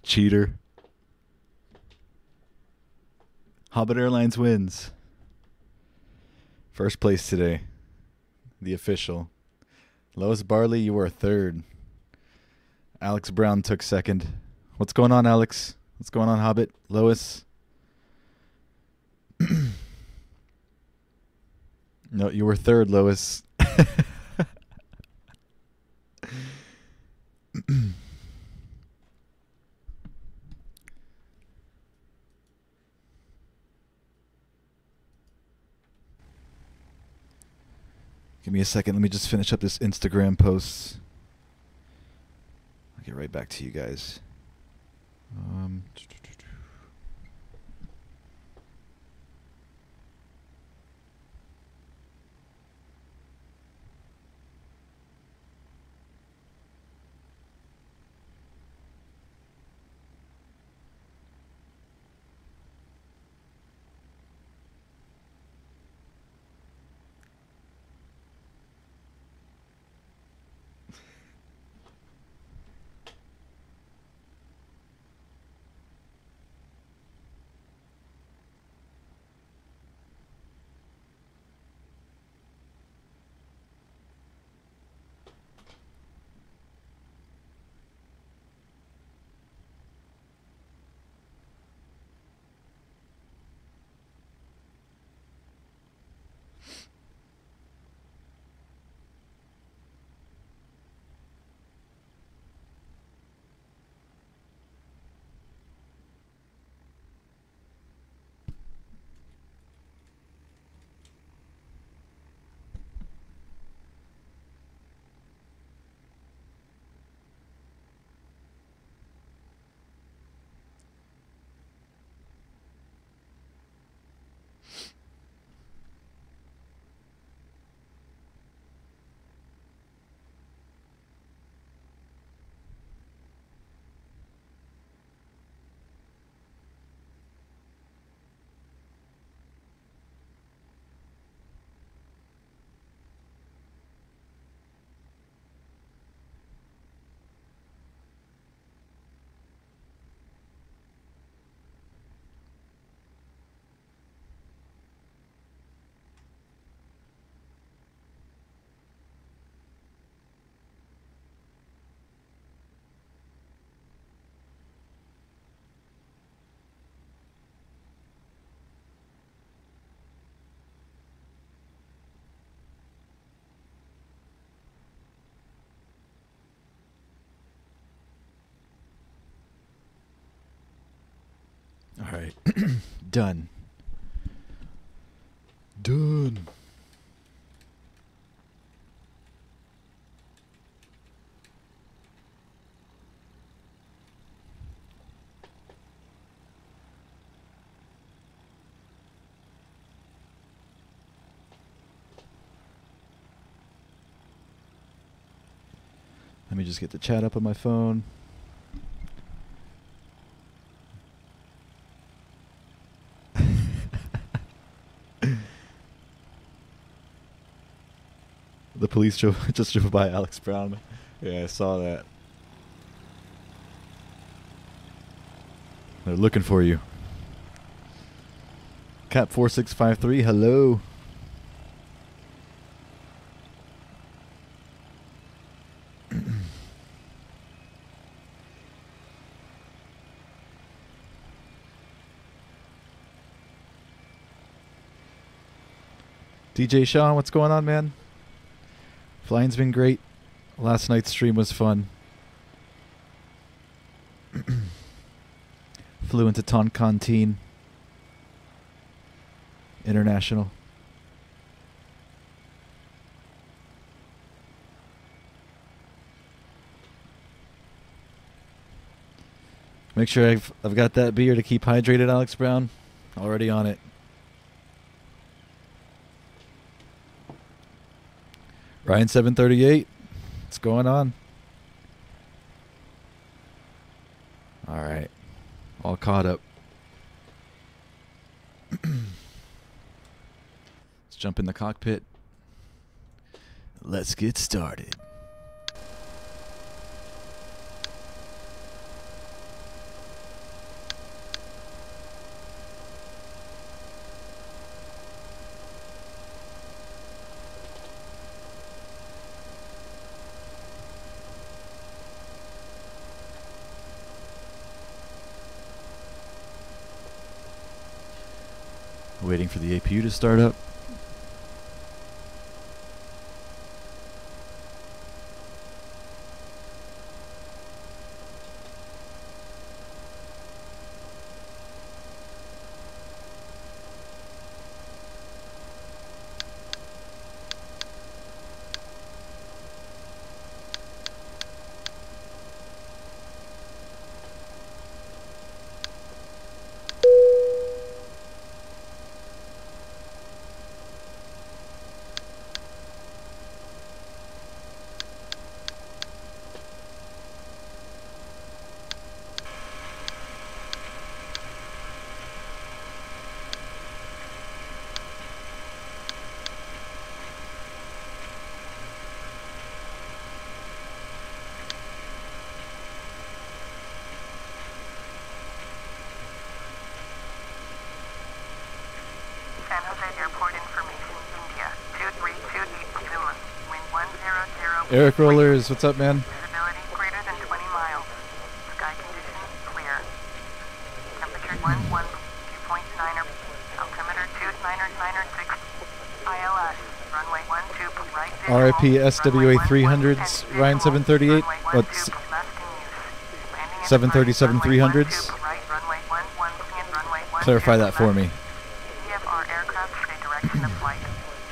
Cheater. Hobbit Airlines wins. First place today. The official. Lois Barley, you were third. Alex Brown took second. What's going on, Alex? What's going on, Hobbit? Lois? No, you were third, Lois. Give me a second. Let me just finish up this Instagram post. I'll get right back to you guys. All right. Done. Done. Let me just get the chat up on my phone. The police just drove by Alex Brown. Yeah, I saw that. They're looking for you. Cap4653, hello. DJ Sean, what's going on, man? Flying's been great. Last night's stream was fun. Flew into Toncontin International. Make sure I've got that beer to keep hydrated, Alex Brown. Already on it. Ryan 738, what's going on? All right, all caught up. Let's jump in the cockpit. Let's get started. Waiting for the APU to start up. San Jose Airport information, India, 2328 Zuma, wind 100. Eric Rollers, what's up, man? Visibility greater than 20 miles. Sky conditions clear. Temperature 2.9, altimeter 2996. ILS, runway 12, right visual. RIP SWA 300s, Ryan 738. What's 737 300s? Clarify that for me. VFR aircraft stay direction of flight.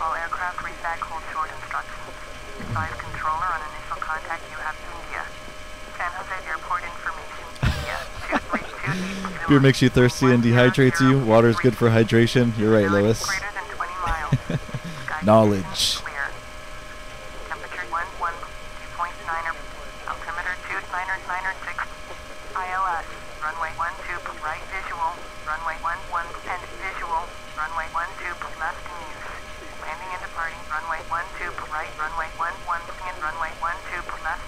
All aircraft reach-back hold short instructions. Advise controller on initial contact you have India. San Jose Airport information, India, 2328. Beer makes you thirsty and dehydrates you. Water's good for hydration. You're right, Lois. Greater than 20 miles. Sky Knowledge. clear. Temperature 2.9, altimeter 2996. ILS, runway 12, right visual, runway 11, and visual, runway 12, left in use. Landing and departing, runway 12, right, runway 11, and runway 12, left.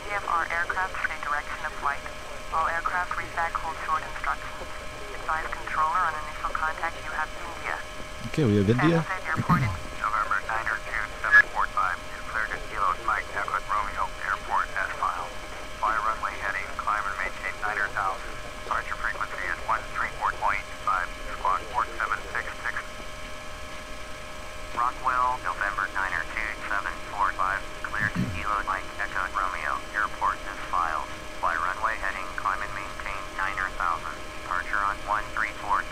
VFR aircraft stay direction of flight. All aircraft reach-back hold short instructions. Advise controller on initial contact you have India. Okay, we have India. San Jose Airport in November 92745, cleared at Kilo Mike Echo Romeo Airport as filed. Fly runway heading, climb and maintain 9,000. Departure frequency is 134.5, squawk 4766. Rockwell, November 92745, cleared to Kilo Mike Echo Romeo Airport as filed. Fly runway heading, climb and maintain 9,000. Departure on 134.5,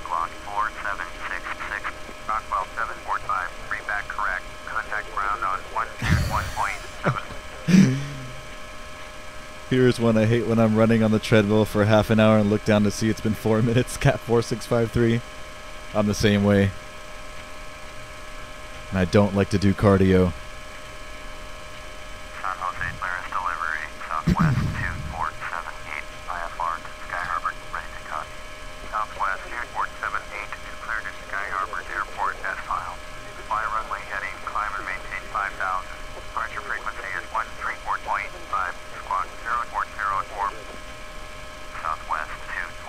squawk 4766. Rockwell 745, readback correct. Contact ground on 121.7. Here's one I hate when I'm running on the treadmill for half an hour and look down to see it's been 4 minutes. Cat 4653. I'm the same way. And I don't like to do cardio. San Jose clearance delivery, Southwest 2478, IFR to Sky Harbor, ready to cut. Southwest 2478, cleared to Sky Harbor Airport as filed. Fly runway heading, climb and maintain 5,000. Departure frequency is 134.5, squawk 0404. Southwest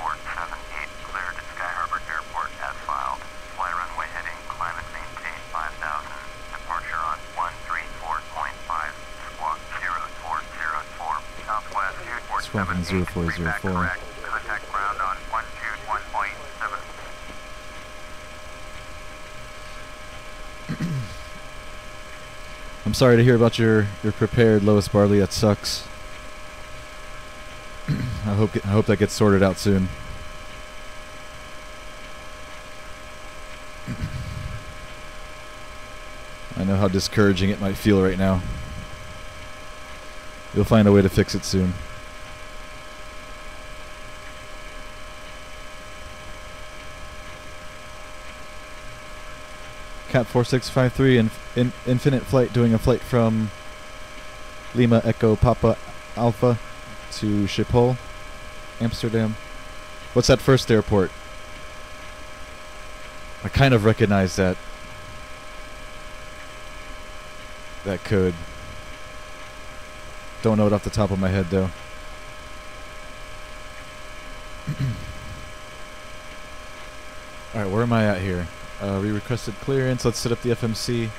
2478, cleared to Sky Harbor Airport as filed. Fly runway heading, climb and maintain 5,000. Departure on 134.5, squawk 0404. Southwest 2478, readback correct. Contact ground on 121.7. I'm sorry to hear about your prepared, Lois Barley. That sucks. I hope that gets sorted out soon. I know how discouraging it might feel right now. You'll find a way to fix it soon. Cat 4653 in infinite flight, doing a flight from Lima Echo Papa Alpha to Schiphol, Amsterdam. What's that first airport? I kind of recognize that code. Don't know it off the top of my head though. Alright, where am I at here? We requested clearance. Let's set up the FMC.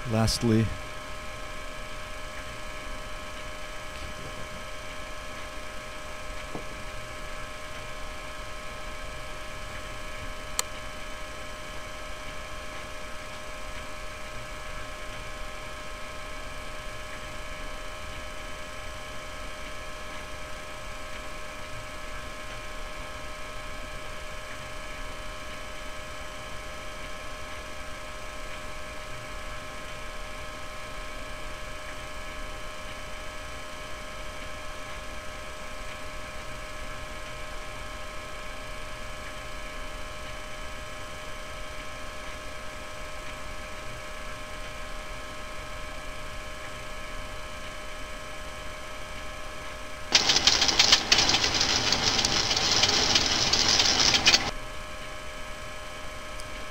Lastly,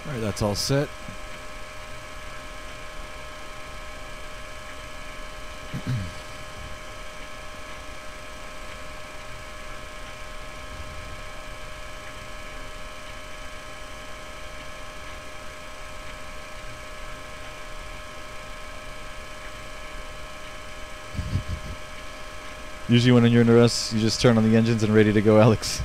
alright, that's all set. Usually when you're in a rush, you just turn on the engines and ready to go, Alex.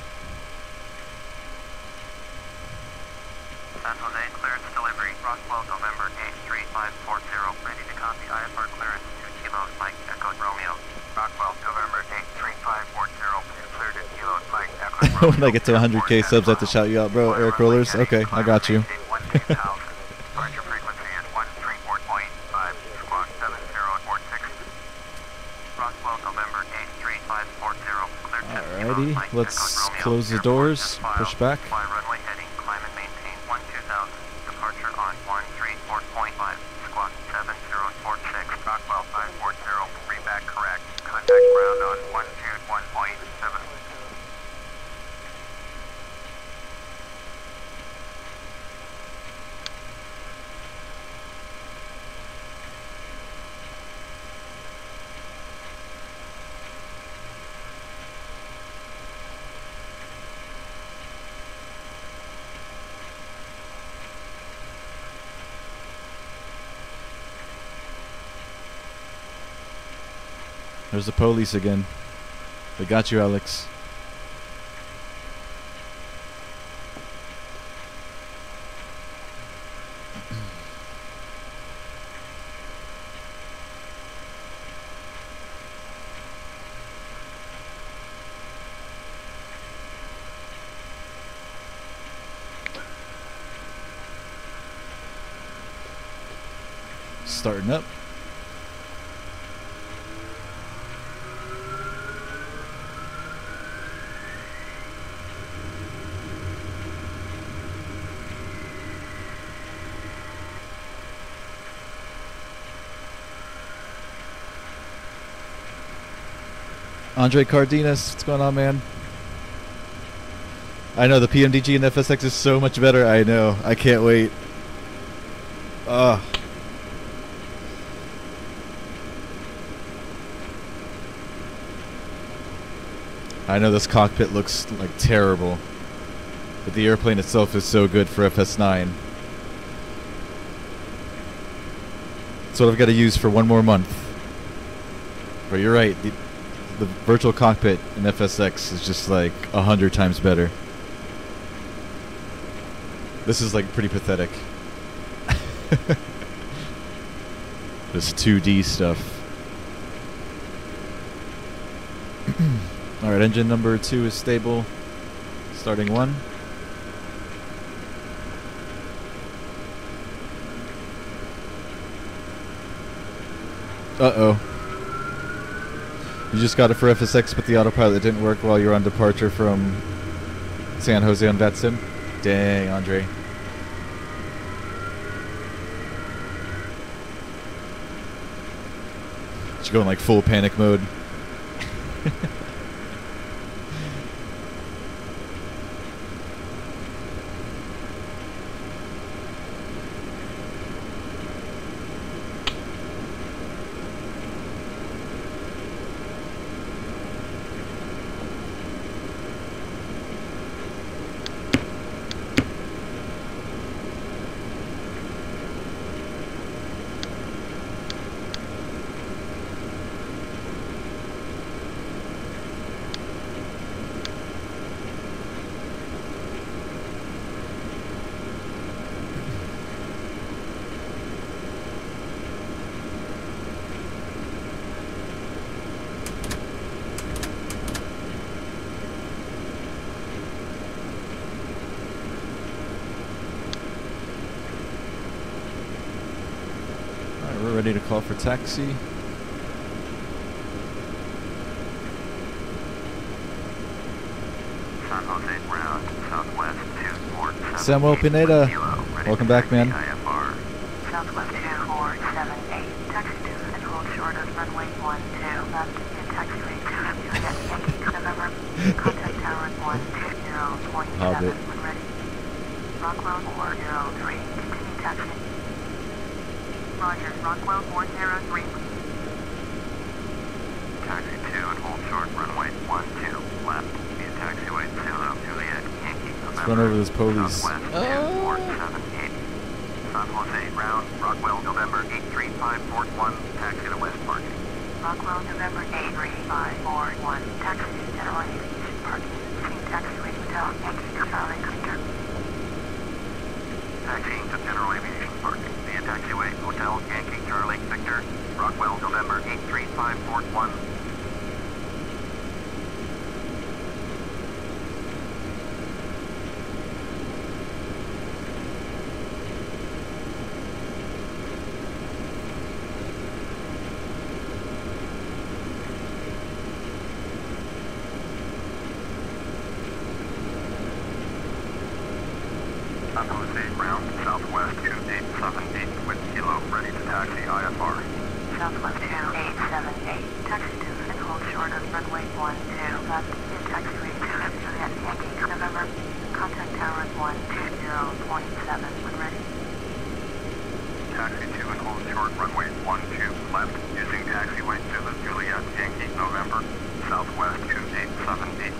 San Jose clearance delivery, Rockwell, November 83540, ready to copy IFR clearance 2 kilos, Mike, Echo Romeo. Rockwell, November 83540, cleared at kilos, Mike, Echo Romeo. When I get to 100k subs, I have to shout you out, bro. Eric Rollers. Okay, I got you. Departure frequency is 134.5, squawk 7046. Rockwell, November 83540, cleared at Alrighty, kilos, Mike, let's Echo Romeo. close the Airport doors, just filed. push back. Fly runway heading, climb and maintain 12000. Departure on 134.5, squawk 7046. Rockwell 540, reback correct. Contact ground on 121.7. There's the police again. They got you, Alex. Starting up. Andre Cardenas, what's going on, man? I know the PMDG and FSX is so much better. I know. I can't wait. Ugh. I know this cockpit looks like terrible, but the airplane itself is so good for FS9. That's what I've got to use for one more month. But you're right. The virtual cockpit in FSX is just like 100 times better. This is like pretty pathetic. This 2D stuff. Alright, engine number 2 is stable. Starting 1. Uh-oh. You just got it for FSX, but the autopilot didn't work while you were on departure from San Jose on VATSIM? Dang, Andre. Should go in like full panic mode. We're ready to call for taxi. San Jose ground, southwest 2478. Samuel Pineda, welcome back, man. IFR. Southwest 2478. Taxi to and hold short of runway 12 left in taxiway 2 at Yankee November. Contact tower 120.7 Hobbit. when ready. Rockwell 403. Continue taxi. Roger, Rockwell 403. Taxi 2 and hold short runway 12 left. Via taxiway Zulu Juliet Yankee November. Let's run over this police. Southwest 2478. San Jose ground, Rockwell November 83541. Taxi to West Parking. Rockwell November 83541. Taxi to General Aviation Parking. Same taxiway Hotel Yankee Charlie Victor. Taxiing to General Aviation Parking via taxiway Hotel Yankee Charlie Victor, Rockwell November 83541. San Jose ground, southwest 2878 with Kilo ready to taxi IFR. Southwest 2878, taxi to and hold short of runway 12 left in taxiway 2 Juliet Yankee November. Contact tower 120.7 when ready. Taxi 2 and hold short runway 12 left using taxiway 2 Juliet Yankee November. Southwest 2878.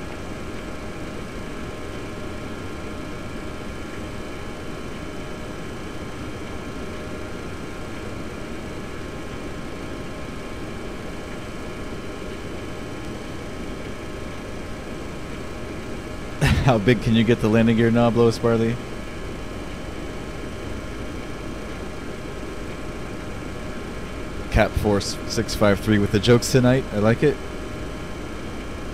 How big can you get the landing gear knob, Lois Barley? Cap Force 653 with the jokes tonight. I like it.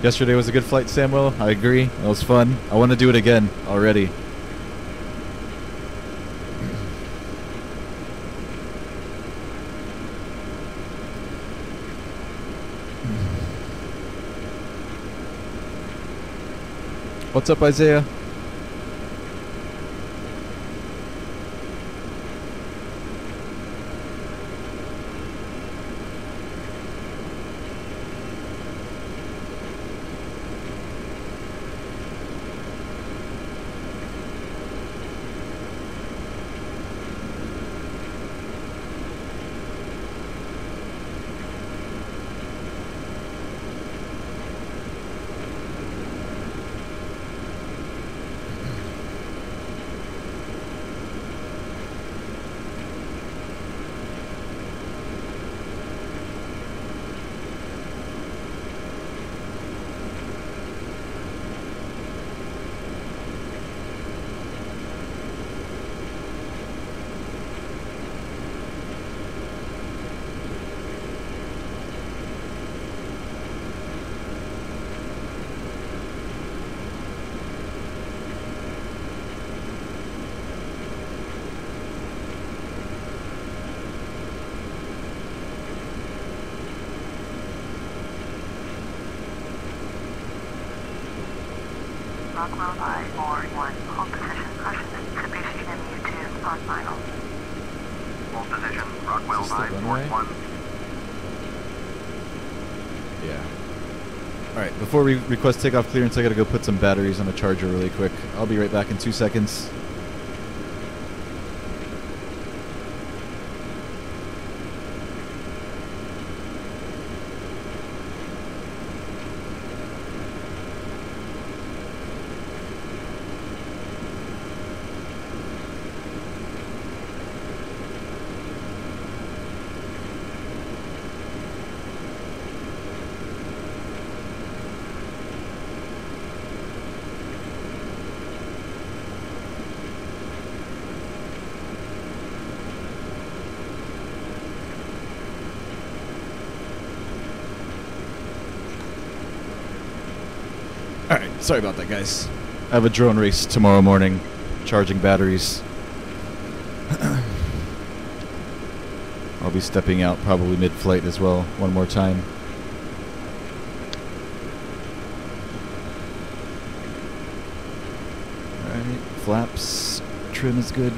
Yesterday was a good flight, Samuel. I agree. It was fun. I want to do it again already. What's up, Isaiah? Rockwell I-41. Hold position, caution, Mitsubishi MU2 on final. Hold position, Rockwell I-41. Yeah. Alright, before we request takeoff clearance, I gotta go put some batteries on a charger really quick. I'll be right back in 2 seconds. Alright, sorry about that, guys. I have a drone race tomorrow morning, charging batteries. I'll be stepping out probably mid-flight as well, one more time. Alright, flaps, trim is good.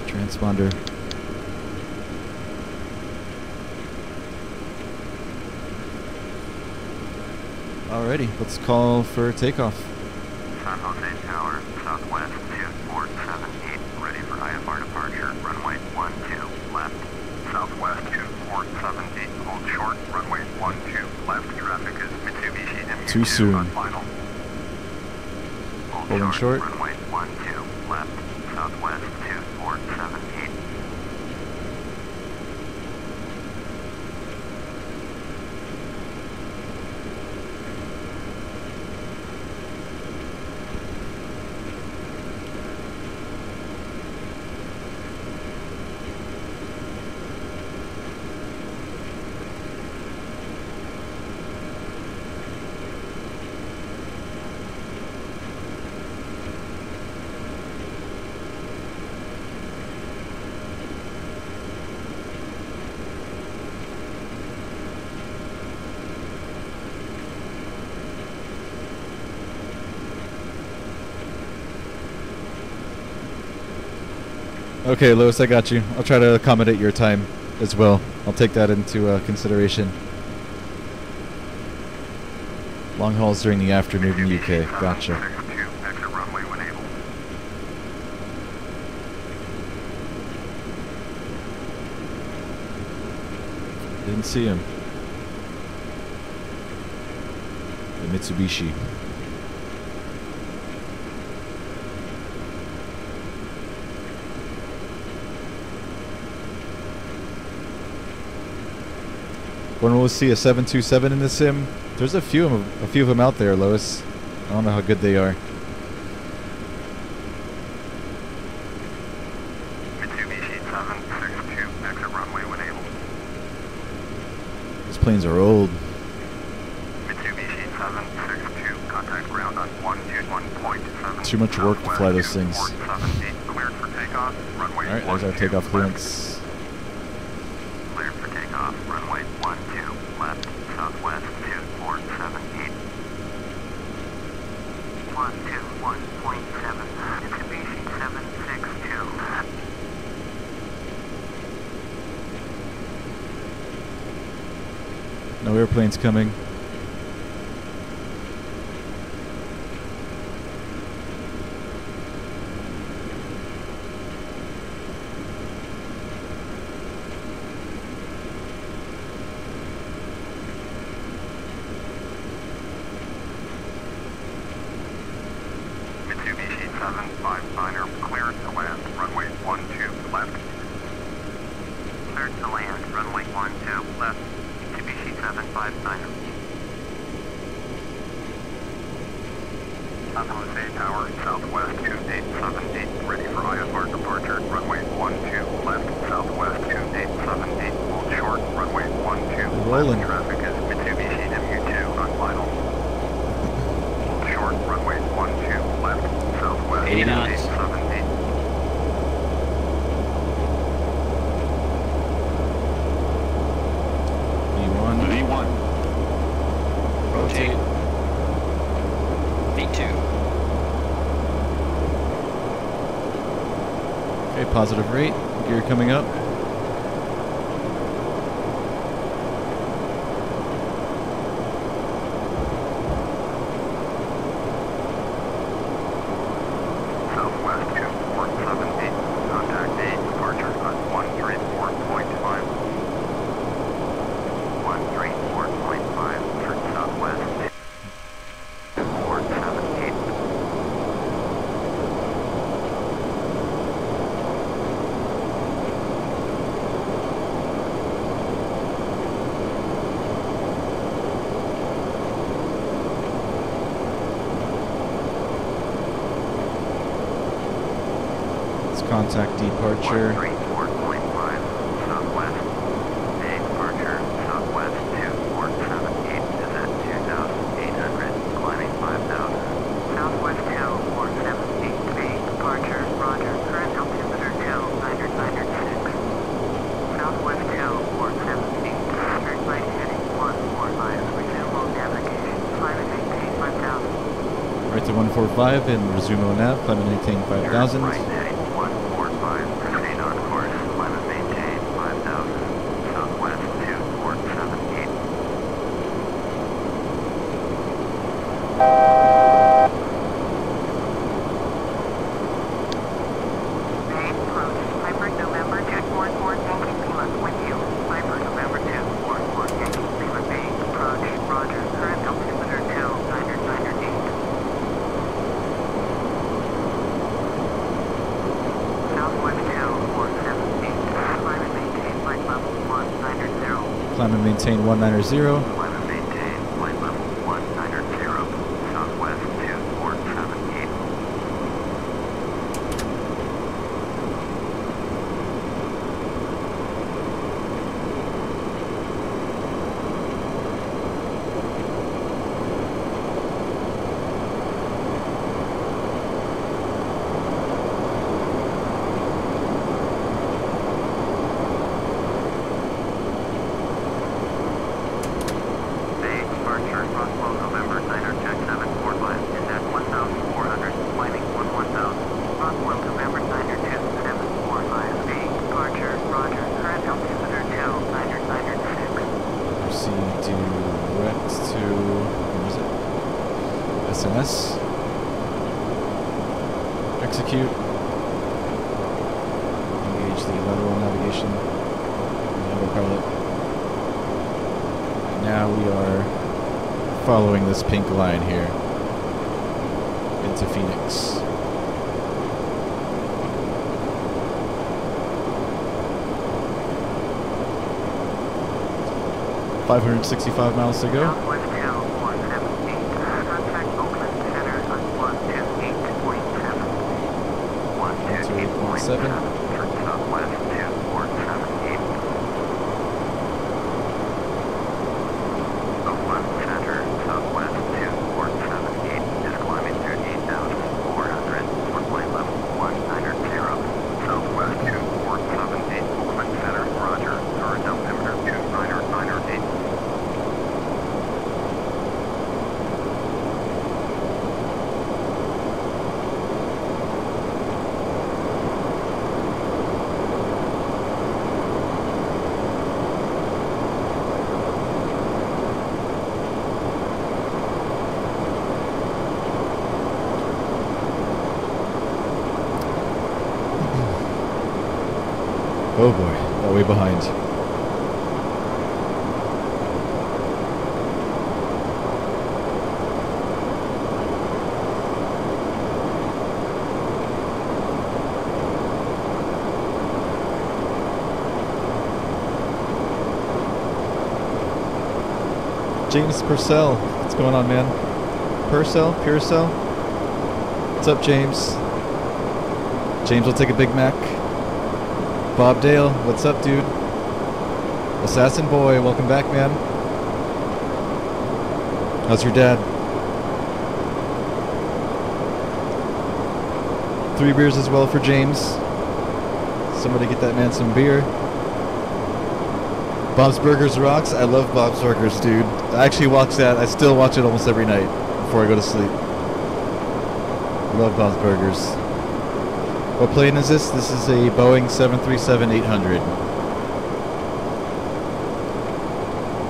Transponder. Alrighty, let's call for takeoff. San Jose Tower, southwest 2478, ready for IFR departure, runway 12, left. Southwest 2478, hold short, runway 12, left. Traffic is Mitsubishi MU2 Too soon. on final. Hold Holding short. Runway 12, left. Southwest 2478. Okay, Lois, I got you. I'll try to accommodate your time as well. I'll take that into consideration. Long hauls during the afternoon in the UK. Gotcha. Exit runway when able. Didn't see him. The Mitsubishi. When will we see a 727 in the sim? There's a few of them out there, Lois. I don't know how good they are. Mitsubishi 762, exit runway when able. These planes are old. Mitsubishi 762, contact ground on 121.7. Too much work to fly those things. Cleared for takeoff, runway. Alright, there's our takeoff clearance. Cleared for takeoff, runway 12, left, southwest 2478. 121.7, Mitsubishi 762. No airplanes coming. Mitsubishi 759er, cleared to land, runway 12, left. Cleared to land, runway 12, left. Mitsubishi 759er. San Jose Tower, southwest 2878, ready for IFR departure, runway 12, left. Southwest 2878, hold short, runway 12, Rolling. left. Traffic is Mitsubishi MU2 on final. Hold short, runway 12, left. Southwest 80 knots. 2878. V1. V1. Rotate. positive rate. Gear coming up. Southwest 2478, contact 8, departure on 134.5. 134.5 for Southwest 2478. Contact departure. 134.5, Southwest. A departure, Southwest 2478 is at 2,800, climbing 5,000. Southwest 2478, B, departure, roger, current altimeter 2,996. Southwest 2478, straight line heading 145, resume on navigation, climb and maintain 5,000. Right to 145 and resume on nav, climb and maintain 5,000. Right heading 145, proceed on course, climb and maintain 5,000, Southwest 2478. Main approach, Piper November 244, Yankee Lima with you. Piper November 244, Yankee Lima main approach, roger, current altimeter 2,998. Southwest 2478, climb and maintain flight level 190. Climb and maintain 190. Climb and maintain flight level 190, Southwest 2478. Bay departure, Roswell, November, Niner, check 745, is at 1,400, climbing 11,000. Roswell, November, Niner, check 745, Bay departure, roger, current altimeter 2,996. Proceed direct to, what is it? SNS. Execute. Engage the lateral navigation. The autopilot. And now we are following this pink line here into Phoenix. $565 miles to go. Southwest 2478, contact Oakland Center on 128.7. 128.7 for Southwest 2478. Oakland Center, Southwest 2478 is climbing to 8,400 for flight level 190. Southwest 2478, Oakland Center, roger, current altimeter 2,998. Oh boy, got way behind. James Purcell, what's going on, man? Purcell? What's up, James? James will take a Big Mac. Bob Dale, what's up, dude? Assassin Boy, welcome back, man. How's your dad? 3 beers as well for James. Somebody get that man some beer. Bob's Burgers rocks. I love Bob's Burgers, dude. I actually watch that. I still watch it almost every night before I go to sleep. Love Bob's Burgers. What plane is this? This is a Boeing 737-800.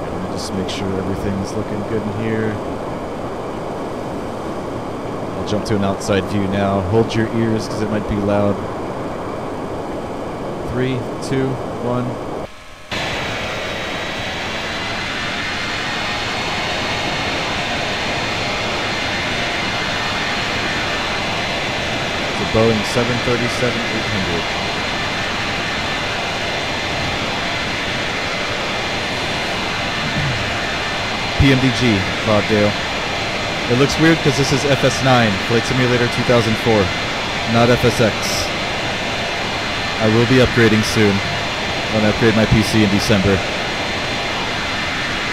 Let me just make sure everything's looking good in here. I'll jump to an outside view now. Hold your ears because it might be loud. 3, 2, 1. Boeing 737-800. PMDG, Clouddale. It looks weird because this is FS9, Flight Simulator 2004, not FSX. I will be upgrading soon when I upgrade my PC in December.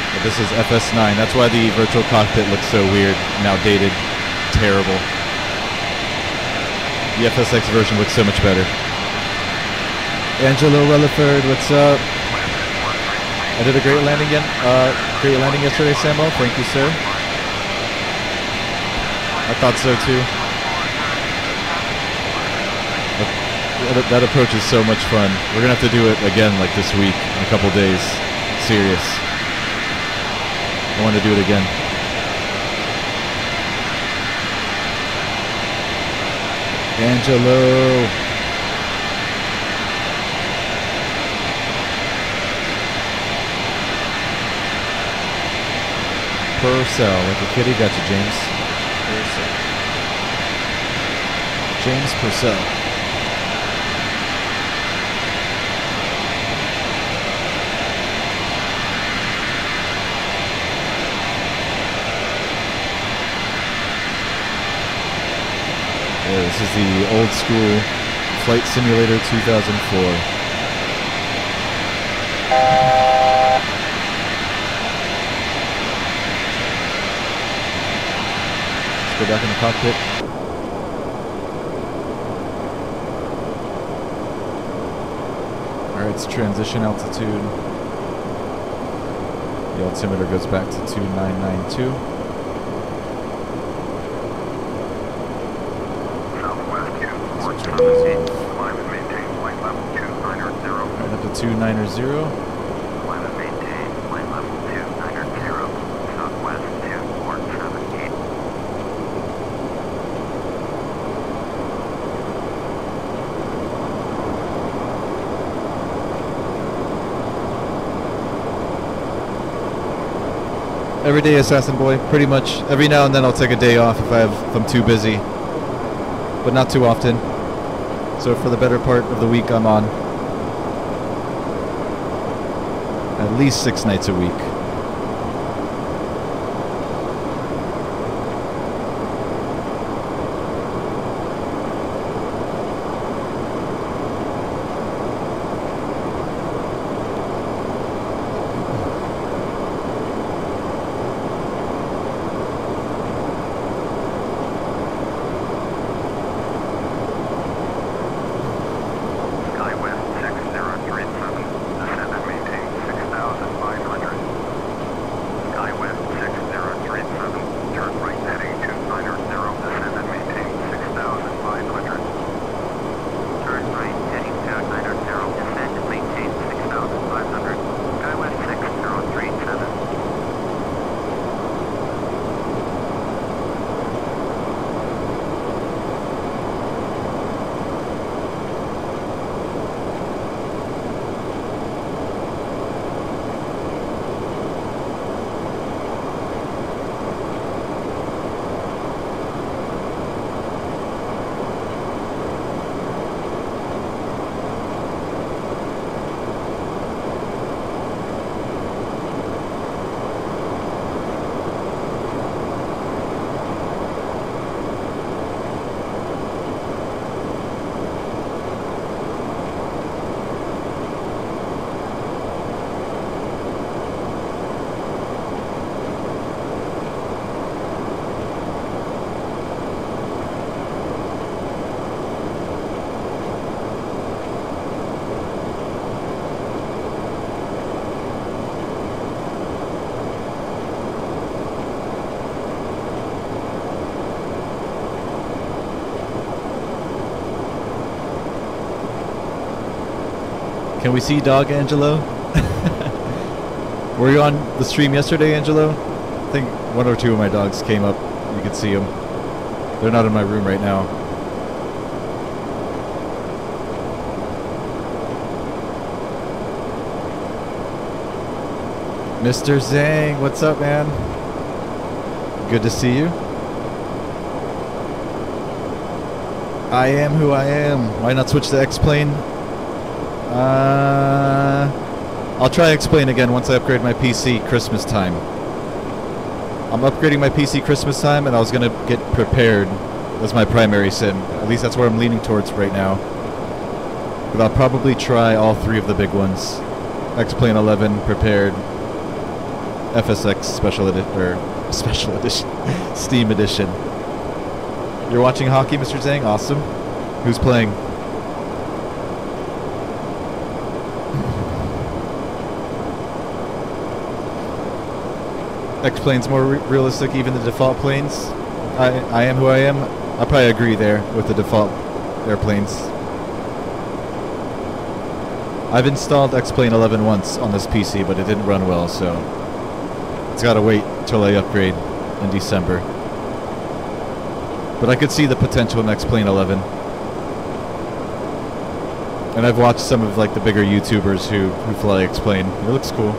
But this is FS9, that's why the virtual cockpit looks so weird and outdated, terrible. The FSX version looks so much better. Angelo Rutherford, what's up? I did a great landing great landing yesterday, Samo. Thank you, sir. I thought so too. That approach is so much fun. We're gonna have to do it again, like this week, in a couple days. Serious. I want to do it again. Angelo. Purcell, like a kitty. Gotcha, James. Purcell. James Purcell. Yeah, this is the old school Flight Simulator 2004. Let's go back in the cockpit. Alright, it's transition altitude. The altimeter goes back to 2992. Climb and maintain flight level 290. Right up to 290. Climb and maintain flight level 290. Southwest 2478. Every day, Assassin Boy. Pretty much every now and then I'll take a day off if I'm too busy, but not too often. So for the better part of the week, I'm on at least 6 nights a week. Can we see Dog Angelo? Were you on the stream yesterday, Angelo? I think one or two of my dogs came up. You could see them. They're not in my room right now. Mr. Zhang, what's up, man? Good to see you. I am who I am. Why not switch to X-Plane? I'll try X-Plane again once I upgrade my PC Christmas time. I'm upgrading my PC Christmas time, and I was gonna get prepared as my primary sim. At least that's where I'm leaning towards right now. But I'll probably try all three of the big ones. X-Plane 11, prepared, FSX Special Edition, Steam Edition. You're watching hockey, Mr. Zhang? Awesome. Who's playing? X-Plane's more realistic, even the default planes. I am who I am. I'll probably agree there with the default airplanes. I've installed X-Plane 11 once on this PC, but it didn't run well, so it's gotta wait till I upgrade in December. But I could see the potential in X-Plane 11. And I've watched some of like the bigger YouTubers who fly X-Plane. It looks cool.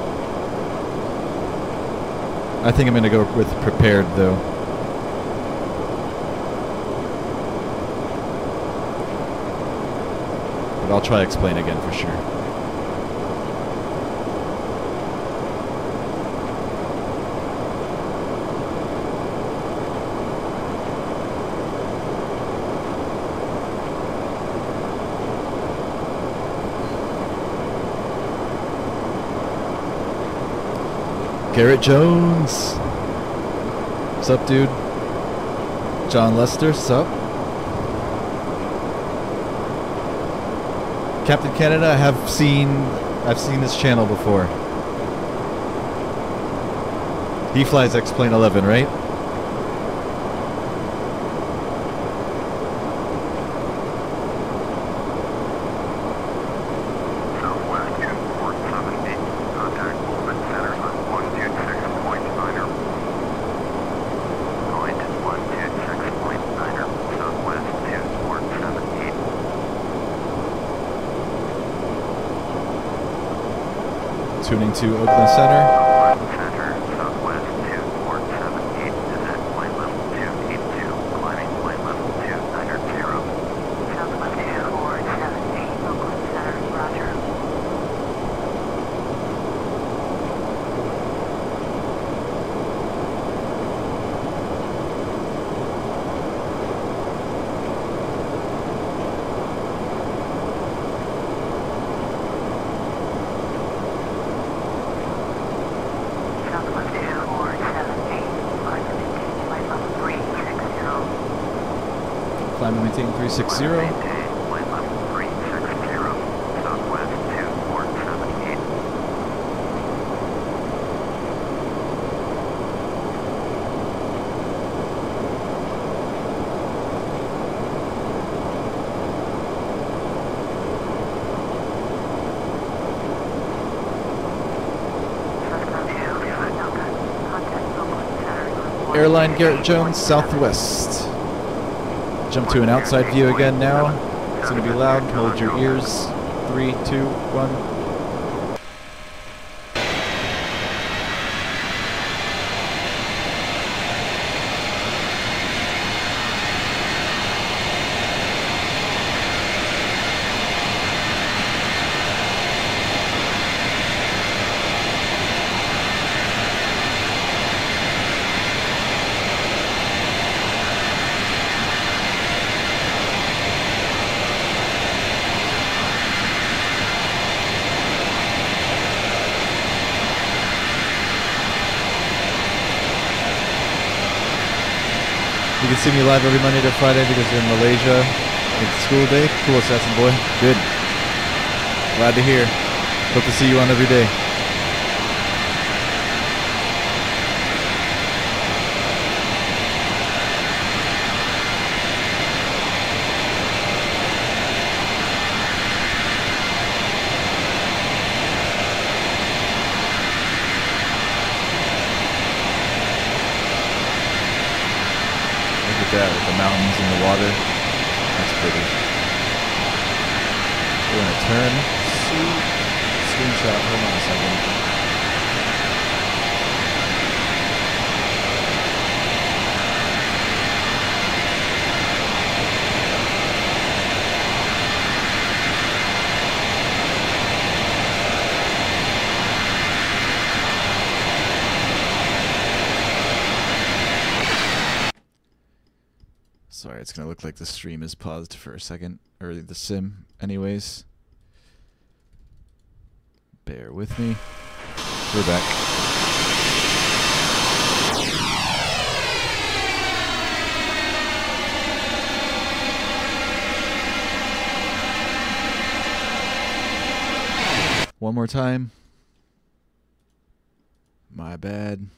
I think I'm gonna go with prepared though. But I'll try X-Plane again for sure. Garrett Jones. What's up, dude? John Lester, sup? Captain Canada, I've seen this channel before. He flies X-Plane 11, right? Tuning to Oakland Center. Center, southwest 2478, descent flight level 282, climbing flight level 290. Southwest 2478, Oakland Center, roger. Climb and maintain 360. Flight level 360, southwest 2478. Airline Garrett Jones, Southwest. Jump to an outside view again now. It's going to be loud. Hold your ears. 3, 2, 1. You can see me live every Monday to Friday because you're in Malaysia. It's school day. Cool, Assassin Boy. Good. Glad to hear. Hope to see you on every day. that with the mountains and the water. That's pretty. We're gonna turn. Screenshot. Hold on a second. Sorry, it's gonna look like the stream is paused for a second, or the sim anyways. Bear with me. We're back. One more time. My bad.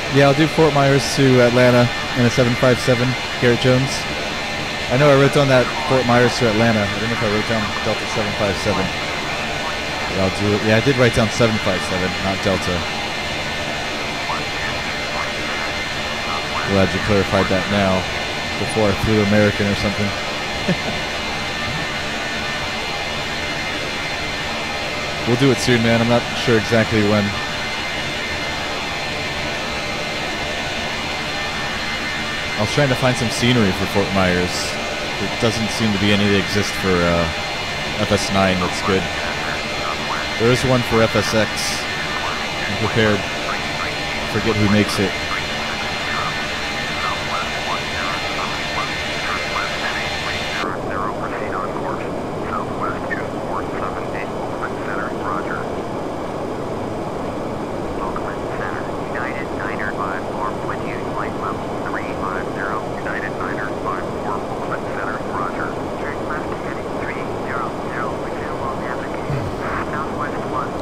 Yeah, I'll do Fort Myers to Atlanta in a 757, Garrett Jones. I know I wrote down that Fort Myers to Atlanta. I don't know if I wrote down Delta 757. But I'll do it. Yeah, I did write down 757, not Delta. Glad you clarified that now, before I flew American or something. We'll do it soon, man. I'm not sure exactly when. I was trying to find some scenery for Fort Myers. There doesn't seem to be any that exist for FS9 that's good. There is one for FSX. I'm prepared. Forget who makes it.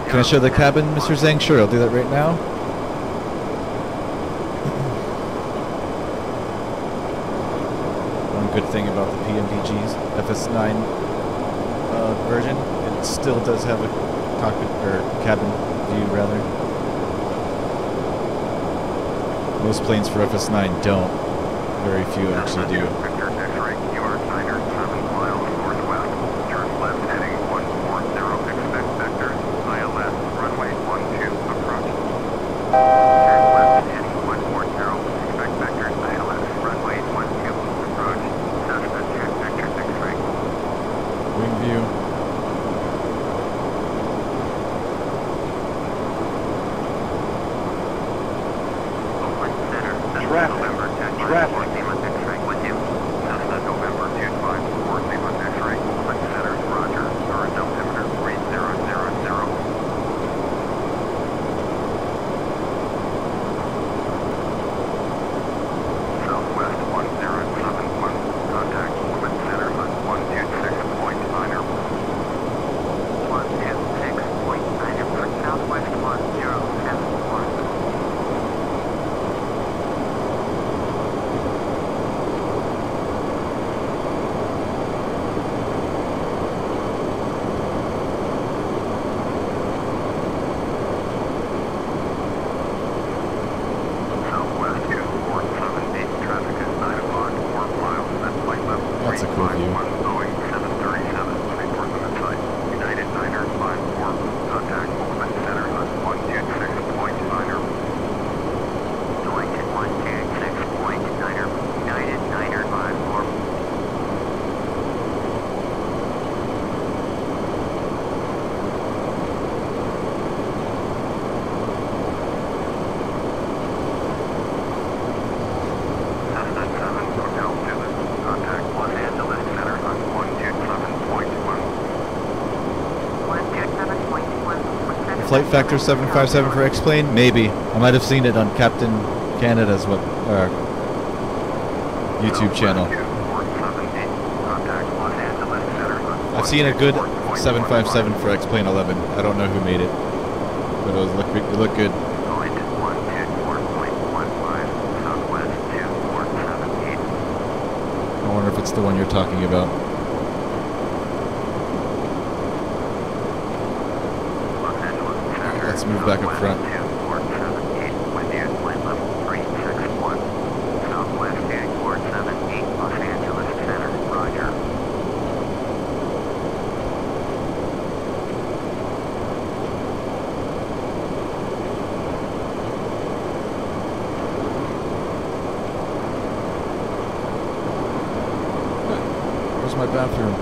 Can I show the cabin, Mr. Zhang? Sure, I'll do that right now. One good thing about the PMDG's FS9 version, it still does have a cockpit or cabin view, rather. Most planes for FS9 don't. Very few actually do. Flight Factor 757 for X-Plane? Maybe. I might have seen it on Captain Canada's YouTube channel. I've seen a good 757 for X-Plane 11. I don't know who made it, but it looked good. Point 124.15, Southwest 2478. I wonder if it's the one you're talking about. Los Angeles Center. Let's move back up front. 2478, with you, flight level 361. Southwest 2478, Los Angeles Center, roger. Where's my bathroom?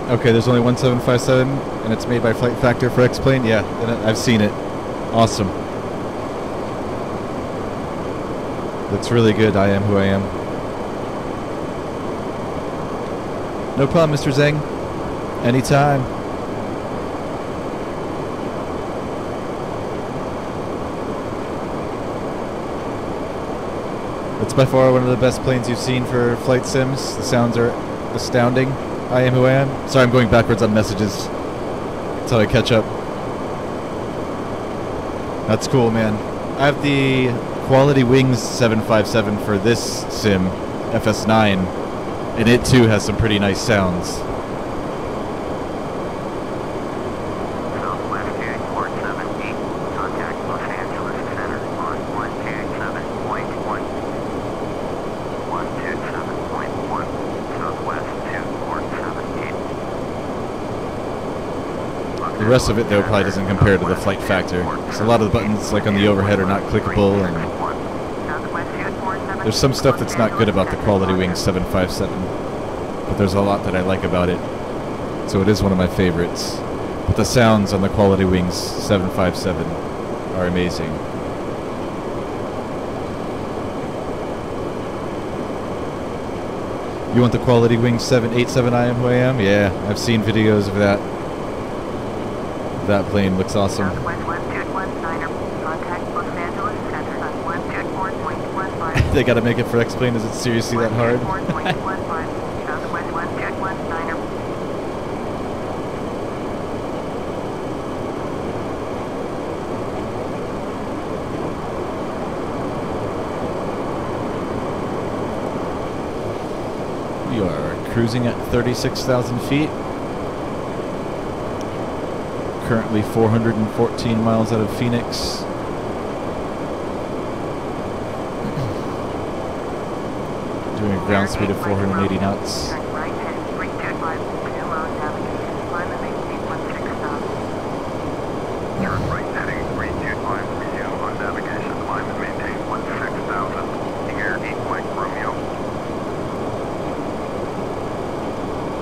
Okay, there's only one 757, and it's made by Flight Factor for X-Plane. Yeah, I've seen it. Awesome. Looks really good. I am who I am. No problem, Mr. Zhang. Anytime. It's by far one of the best planes you've seen for flight sims. The sounds are astounding. I am who I am. Sorry, I'm going backwards on messages until I catch up. That's cool, man. I have the Quality Wings 757 for this sim, FS9, and it too has some pretty nice sounds. Southwest 2478, contact Los Angeles Center on 127.1. 127.1, Southwest 2478. The rest of it, though, probably doesn't compare to the Flight Factor. So a lot of the buttons, like on the overhead, are not clickable, and there's some stuff that's not good about the Quality Wings 757, but there's a lot that I like about it. So it is one of my favorites. But the sounds on the Quality Wings 757 are amazing. You want the Quality Wings 787 I am who I am? Yeah, I've seen videos of that. That plane looks awesome. They gotta make it for X-Plane. Is it seriously that hard? We are cruising at 36,000 feet. Currently 414 miles out of Phoenix. Doing a ground speed of 480 knots. Turn right heading 325, resume on navigation, climb and maintain 16,000. Air 8 Mike Romeo.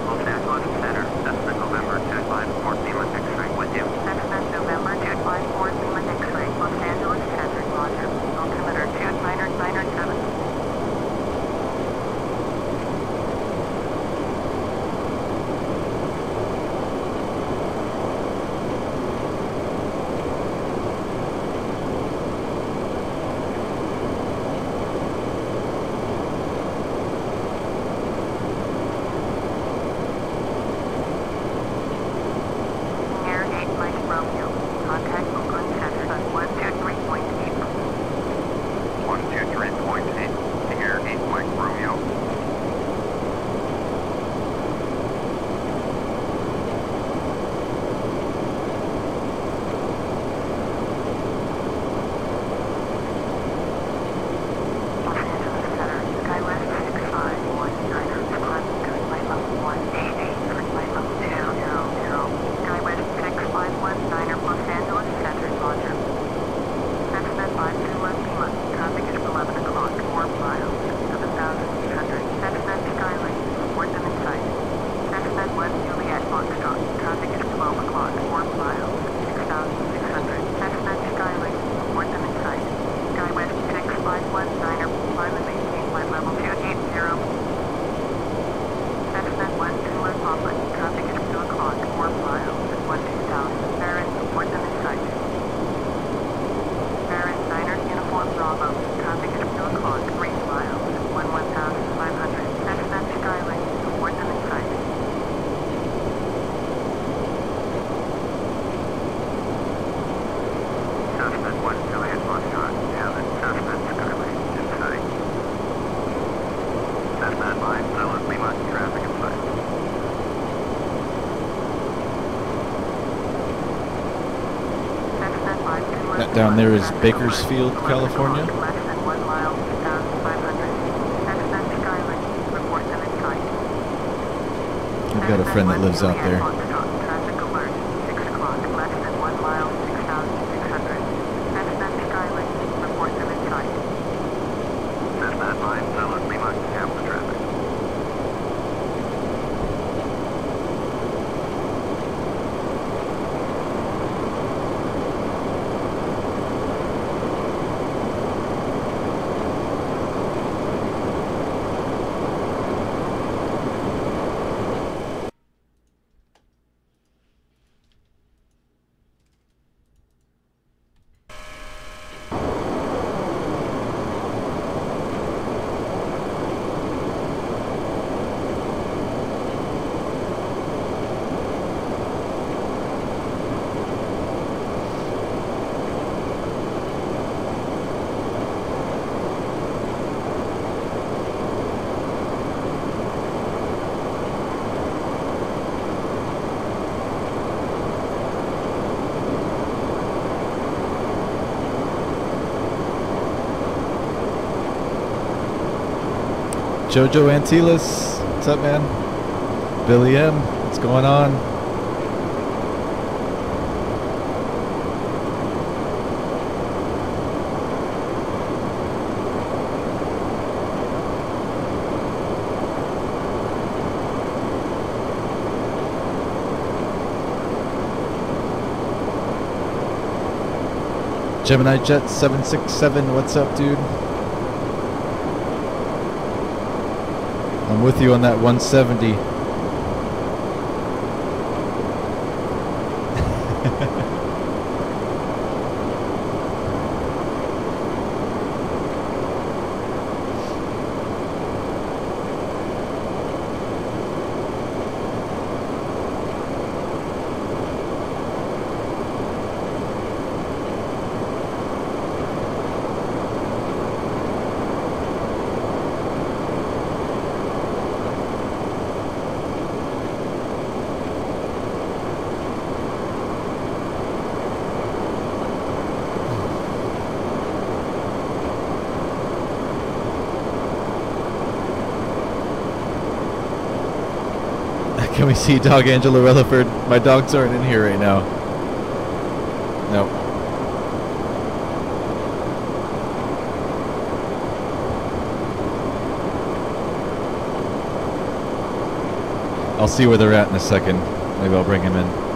Los Angeles Center, Cessna November 254 Lima X-ray with you. Cessna November 254 Lima X-ray, Los Angeles Center, roger. Altimeter 2997. That down there is Bakersfield, California. Less than 1 mile, 2,500. Exit Skyline. Report them in sight. I've got a friend that lives out there. Traffic alert. 6 o'clock. Less than 1 mile, 6,600. Exit Skyline. Report them in sight. Cessna 9 Lima. Cap the traffic. Jojo Antilas, what's up, man? Billy M, what's going on? Gemini Jet 767, what's up, dude? I'm with you on that 170. Can we see Dog Angela Rutherford? My dogs aren't in here right now. No. I'll see where they're at in a second. Maybe I'll bring him in.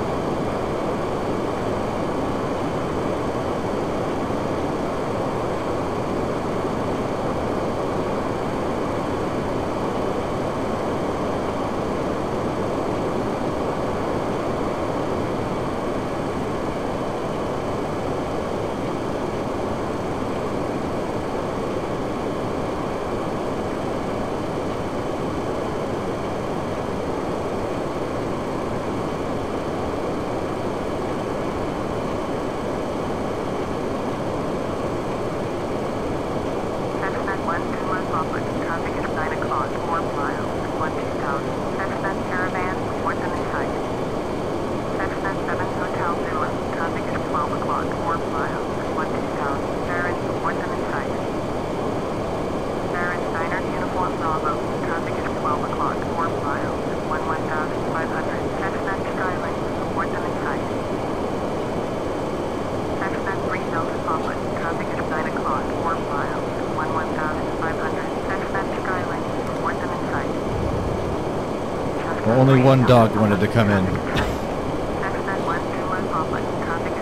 Only one dog wanted to come in.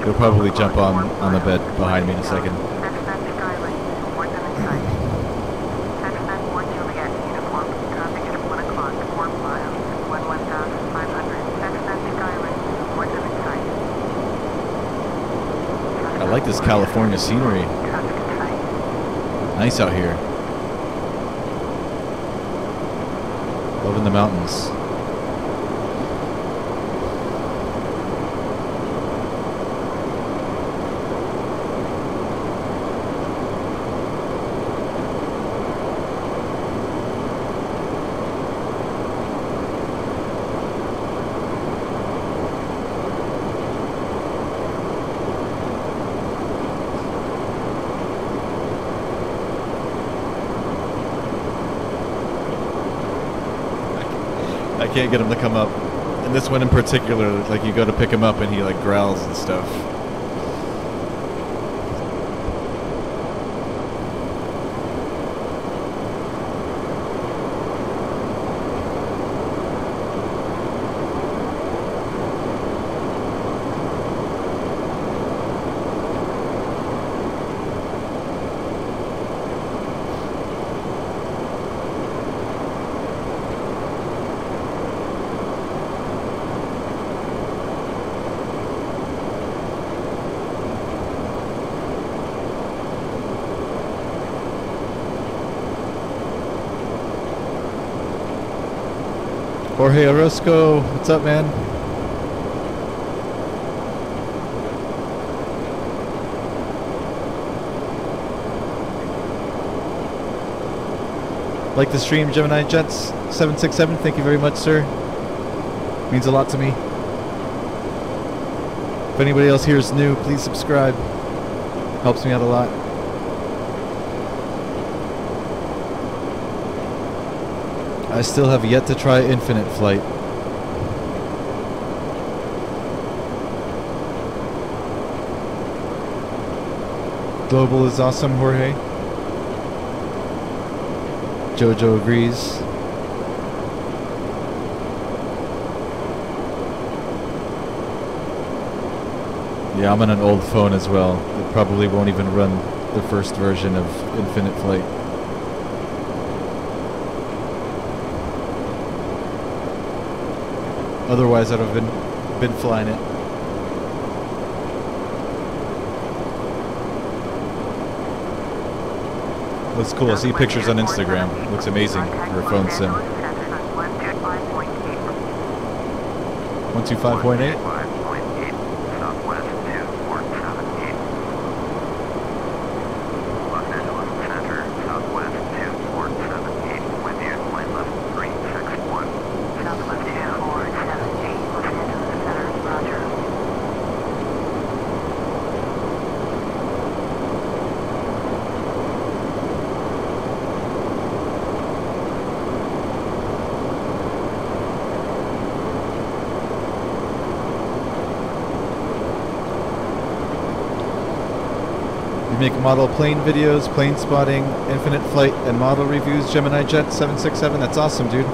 He'll probably jump on the bed behind me in a second. I like this California scenery. Nice out here. Loving the mountains. can't get him to come up. And this one in particular, like you go to pick him up and he like growls and stuff. Jorge Orozco, what's up, man? Like the stream, Gemini Jets 767. Thank you very much, sir. Means a lot to me. If anybody else here is new, please subscribe. Helps me out a lot. I still have yet to try infinite flight. Global is awesome, Jorge. Jojo agrees. Yeah, I'm on an old phone as well. It probably won't even run the first version of infinite flight. Otherwise, I'd have been flying it. Looks cool. I see pictures on Instagram. Looks amazing for a phone sim. 125.8? Make model plane videos, plane spotting, infinite flight, and model reviews. Gemini Jet 767. That's awesome, dude.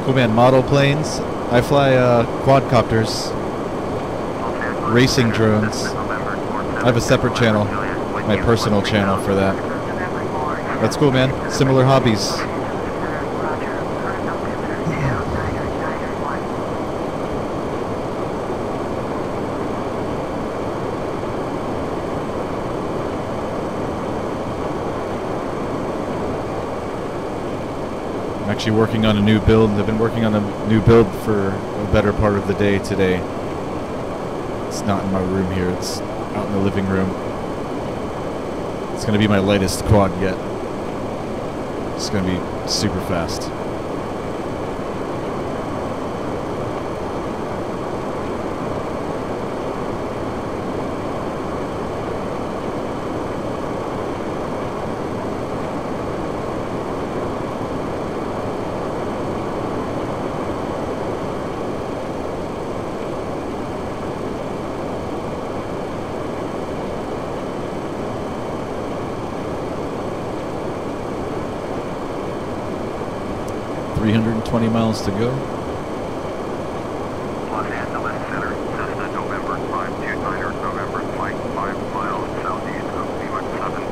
Cool, man. Model planes. I fly quadcopters, racing drones. I have a separate channel, my personal channel for that. That's cool, man. Similar hobbies. Actually working on a new build. I've been working on a new build for a better part of the day today. It's not in my room here, it's out in the living room. It's going to be my lightest quad yet. It's going to be super fast. $320 miles to go. Los Angeles Center, Cessna November 529er, November flight 5 miles southeast of Lima 70.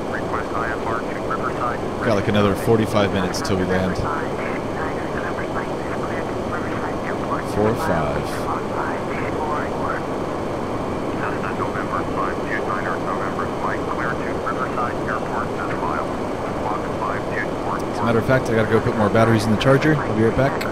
Request IFR to Riverside. Got like another 45 minutes till we land. 4 or 5. Cessna November 529er, November flight clear to Riverside Airport as filed. Squawk 524. As a matter of fact, I gotta go put more batteries in the charger. I'll be right back.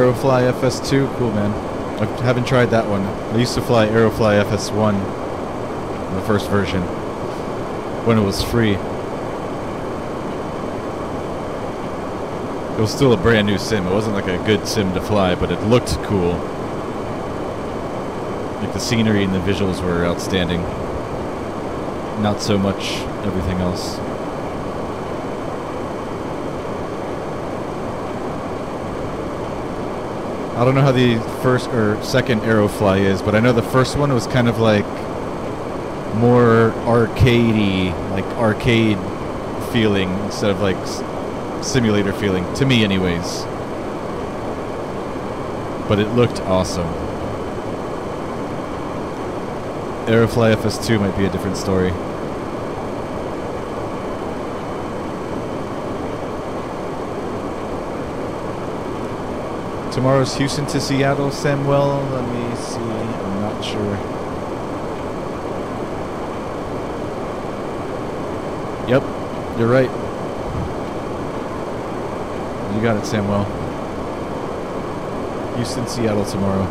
Aerofly FS2? Cool, man. I haven't tried that one. I used to fly Aerofly FS1, the first version, when it was free. It was still a brand new sim. It wasn't like a good sim to fly, but it looked cool. Like the scenery and the visuals were outstanding. Not so much everything else. I don't know how the first or second Aerofly is, but I know the first one was kind of like more arcadey, like arcade feeling instead of like simulator feeling, to me anyways. But it looked awesome. Aerofly FS2 might be a different story. Tomorrow's Houston to Seattle, Samuel. Let me see. I'm not sure. Yep, you're right. You got it, Samuel. Houston, Seattle tomorrow.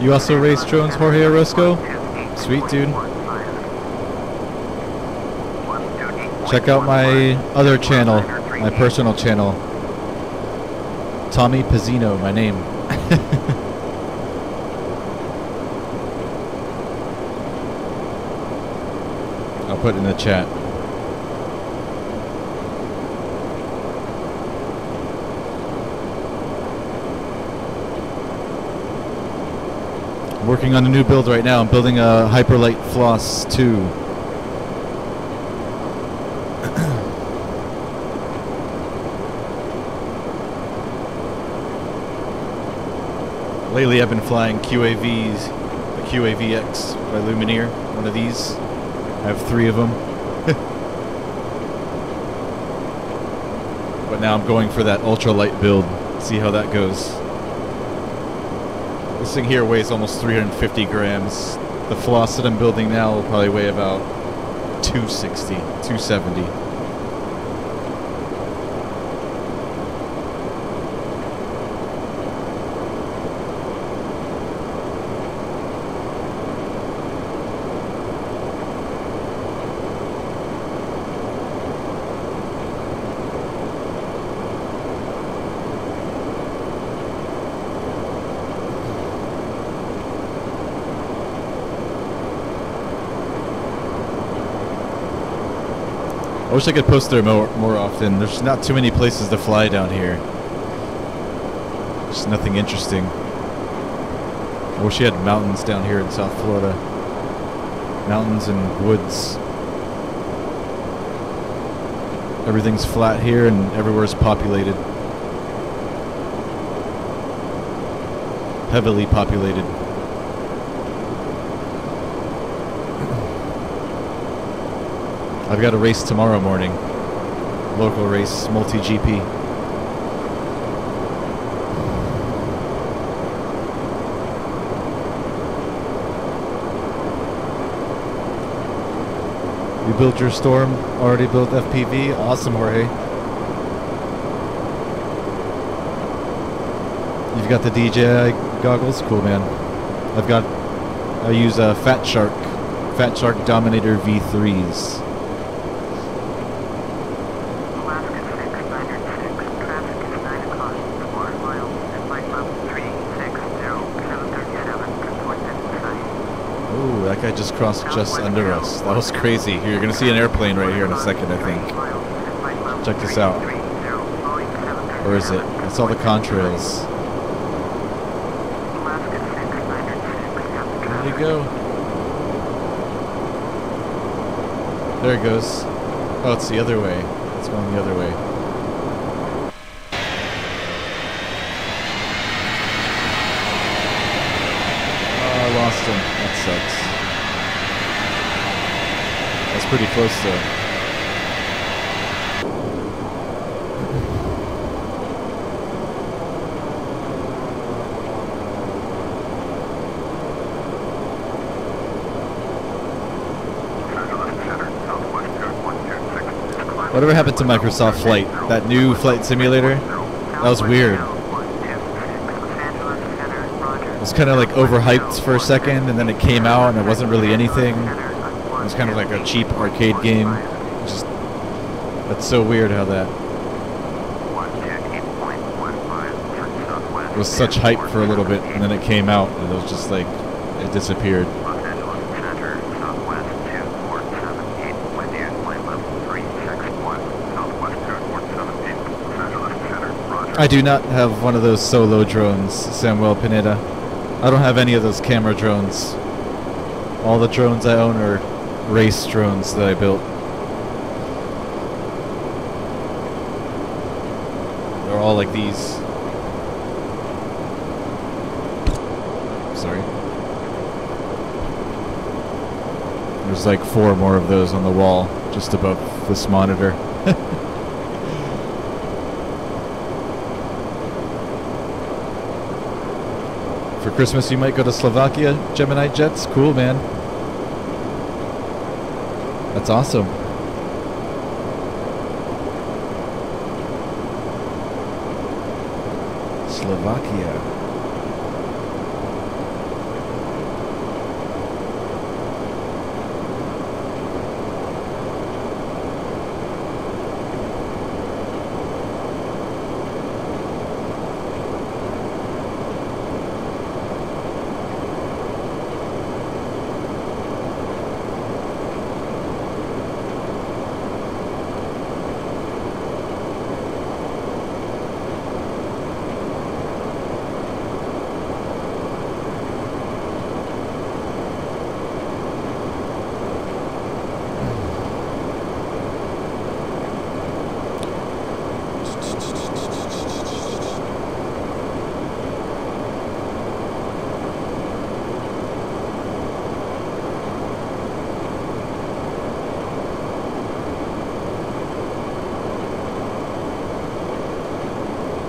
You also race drones, Jorge Orozco? Sweet, dude. Check out my other channel, my personal channel. Tommy Pizzino, my name. I'll put it in the chat. Working on a new build right now. I'm building a Hyperlight Floss 2. Lately I've been flying QAVs, the QAVX by Lumineer, one of these. I have 3 of them. now I'm going for that ultralight build. See how that goes. This thing here weighs almost 350 grams. The floss that I'm building now will probably weigh about 260, 270. I wish I could post there more often. There's not too many places to fly down here. There's nothing interesting. I wish you had mountains down here in South Florida. Mountains and woods. Everything's flat here and everywhere's populated. Heavily populated. I've got a race tomorrow morning. Local race, multi-GP. You built your Storm? Already built FPV? Awesome, Jorge. You've got the DJI goggles? Cool, man. I use Fat Shark Dominator V3s. That guy just crossed just under us. That was crazy. You're going to see an airplane right here in a second, I think. Check this out. Or is it? It's all the contrails. There you go. There it goes. Oh, it's the other way. It's going the other way. Oh, I lost him. That sucks. That's pretty close though. Whatever happened to Microsoft Flight? That new flight simulator? That was weird. It was kind of like overhyped for a second, and then it came out and it wasn't really anything. It was kind of like a cheap arcade game. Just, that's so weird how that... It was such hype for a little bit, and then it came out, and it was just like, it disappeared. I do not have one of those solo drones, Samuel Pineda. I don't have any of those camera drones. All the drones I own are race drones that I built. They're all like these. Sorry. There's like 4 more of those on the wall just above this monitor. For Christmas, you might go to Slovakia, Gemini Jets? Cool, man. That's awesome. Slovakia.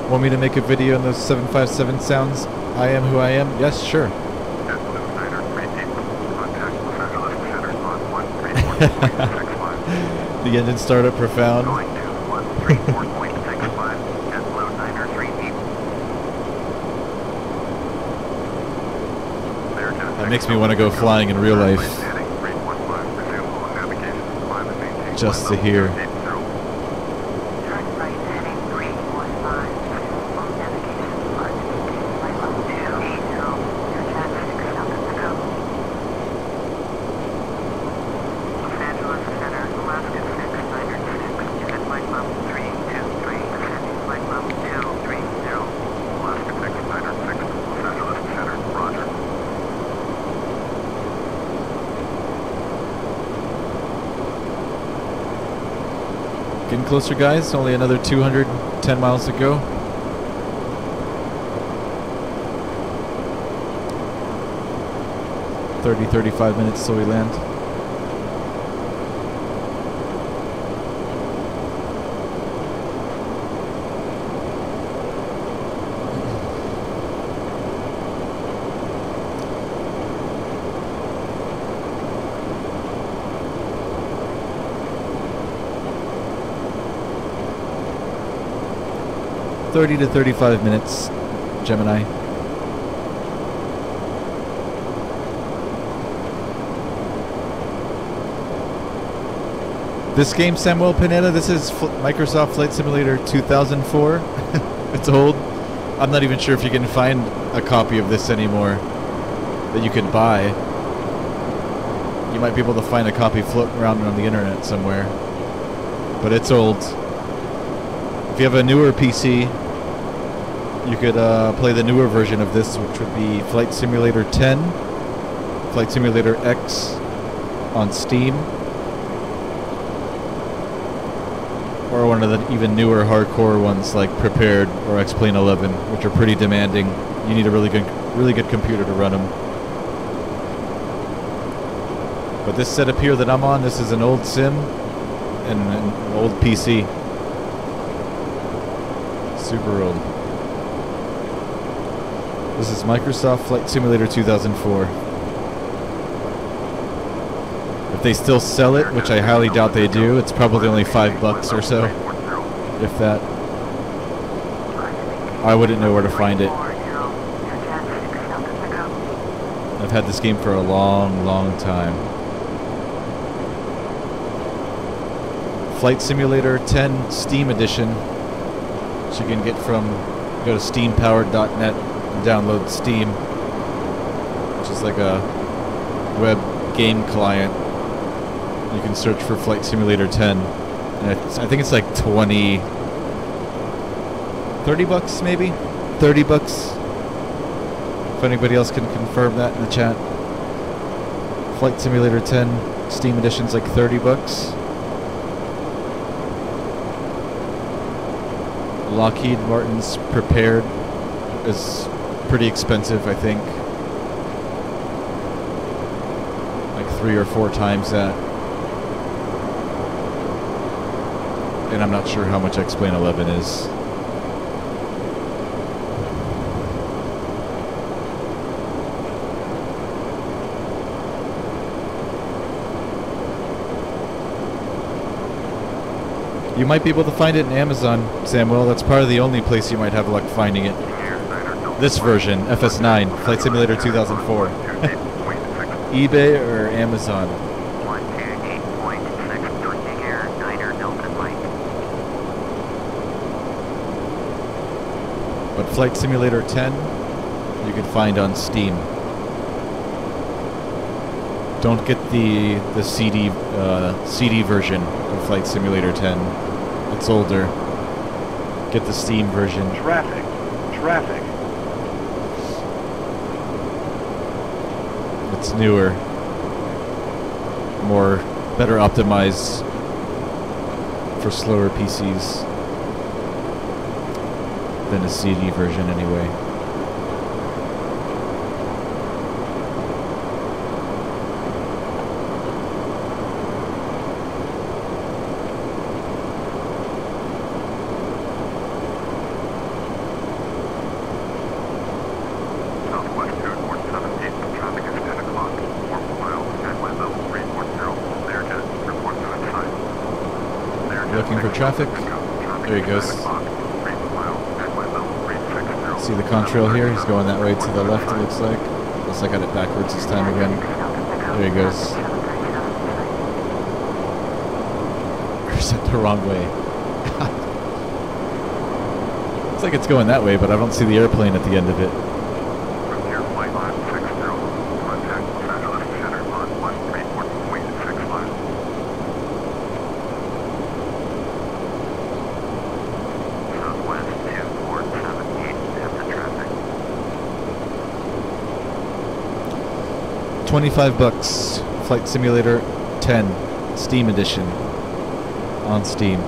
Want me to make a video on those 757 sounds? I am who I am? Yes, sure. The engine startup profound. Going to 134.65 at low 938. That makes me want to go flying in real life. Just to hear. Turn right heading 315. Full navigation departs maintained by level 280. Your jet 6 south of the coast. Los Angeles Center, Alaska 6906. Is at flight level 323. Descending flight level 230. Alaska 6906. Los Angeles Center, roger. Getting closer, guys. Only another 210 miles to go. (30, 35 minutes till we land. (30 to 35 minutes, Gemini. This game, Samuel Pineda, this is Microsoft Flight Simulator 2004. It's old. I'm not even sure if you can find a copy of this anymore that you could buy. You might be able to find a copy floating around on the internet somewhere. But it's old. If you have a newer PC, you could play the newer version of this, which would be Flight Simulator 10, Flight Simulator X on Steam, or one of the even newer hardcore ones like Prepared or X-Plane 11, which are pretty demanding. You need a really good computer to run them. But this setup here that I'm on, this is an old sim and an old PC. Super old. This is Microsoft Flight Simulator 2004. If they still sell it, which I highly doubt they do, it's probably only $5 or so, if that. I wouldn't know where to find it. I've had this game for a long, long time. Flight Simulator 10 Steam Edition, which you can get from, go to steampowered.net and download Steam, which is like a web game client. You can search for Flight Simulator 10, and I think it's like 30 bucks maybe? 30 bucks. If anybody else can confirm that in the chat. Flight Simulator 10 Steam Edition's like 30 bucks. Lockheed Martin's Prepared is pretty expensive, I think. Like 3 or 4 times that. And I'm not sure how much X-Plane 11 is. You might be able to find it in Amazon, Samuel. That's probably the only place you might have luck finding it. This version, FS9, Flight Simulator 2004. eBay or Amazon? But Flight Simulator 10, you can find on Steam. Don't get the CD version of Flight Simulator 10. It's older. Get the Steam version. Traffic. It's newer, better optimized for slower PCs than a CD version anyway. Checking for traffic. There he goes. See the contrail here? He's going that way to the left, it looks like. Unless I got it backwards this time again. There he goes. Or set the wrong way. Looks like it's going that way, but I don't see the airplane at the end of it. 25 bucks. Flight Simulator 10 Steam Edition on Steam.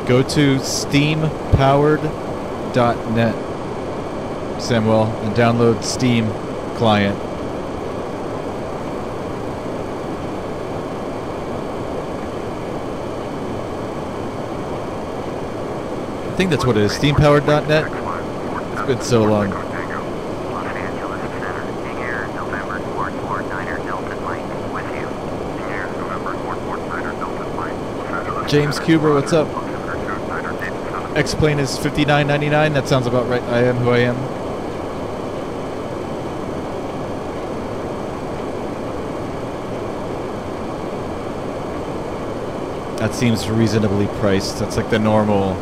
Go to steampowered.net, Samuel, and download Steam client. I think that's what it is, steampowered.net. It's been so long. James Cuber, what's up? X-Plane is $59.99. That sounds about right. I am who I am. That seems reasonably priced. That's like the normal.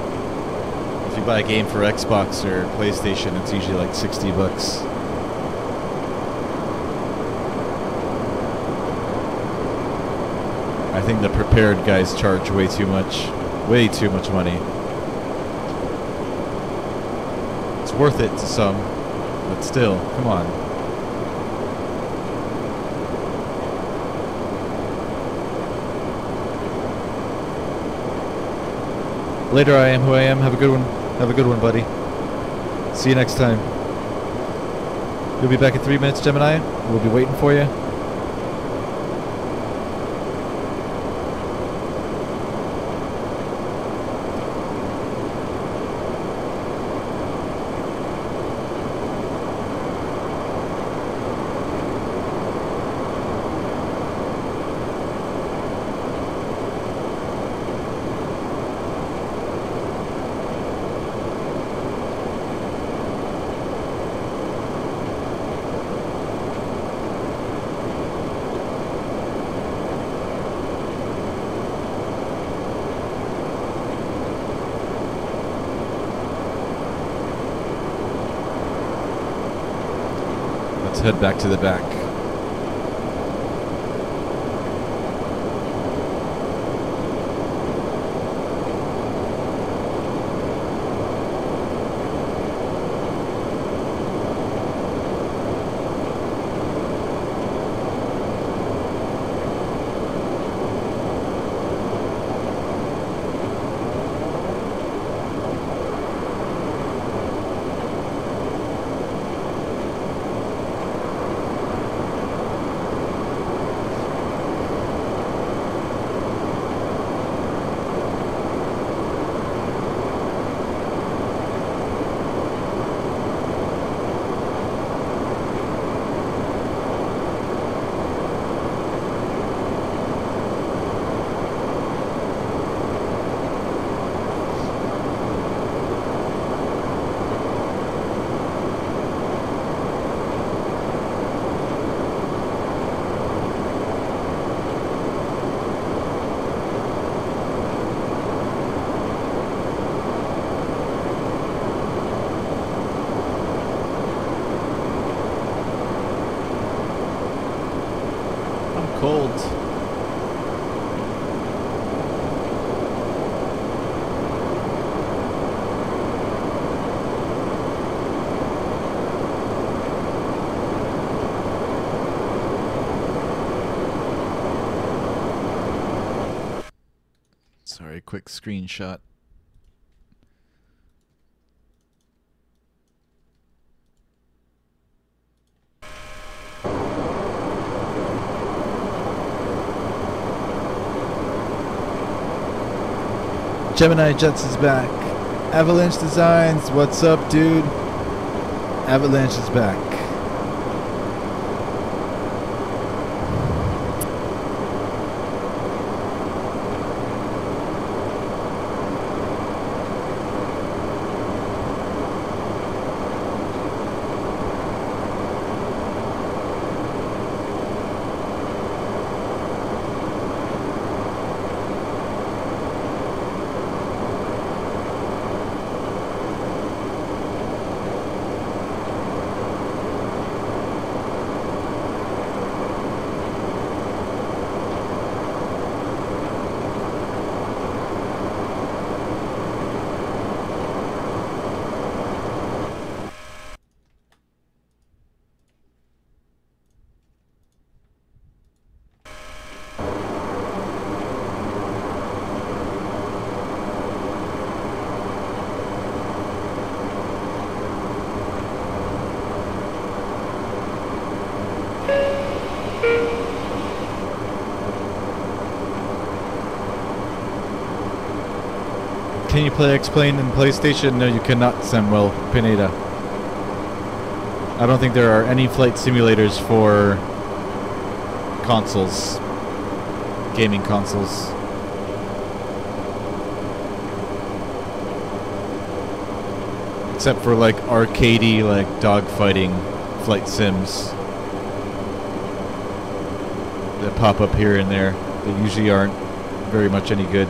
If you buy a game for Xbox or PlayStation, it's usually like 60 bucks. I think the prepared guys charge way too much money. It's worth it to some, but still, come on. Later, I am who I am. Have a good one. Have a good one, buddy. See you next time. You'll be back in 3 minutes, Gemini. We'll be waiting for you. Head back to the back. Cold. Sorry, quick screenshot. Gemini Jets is back. Avalanche Designs, what's up, dude? Avalanche is back. Can you play X-Plane in PlayStation? No, you cannot, Samuel Pineda. I don't think there are any flight simulators for consoles, gaming consoles. Except for like arcadey, like dogfighting flight sims that pop up here and there. They usually aren't very much any good.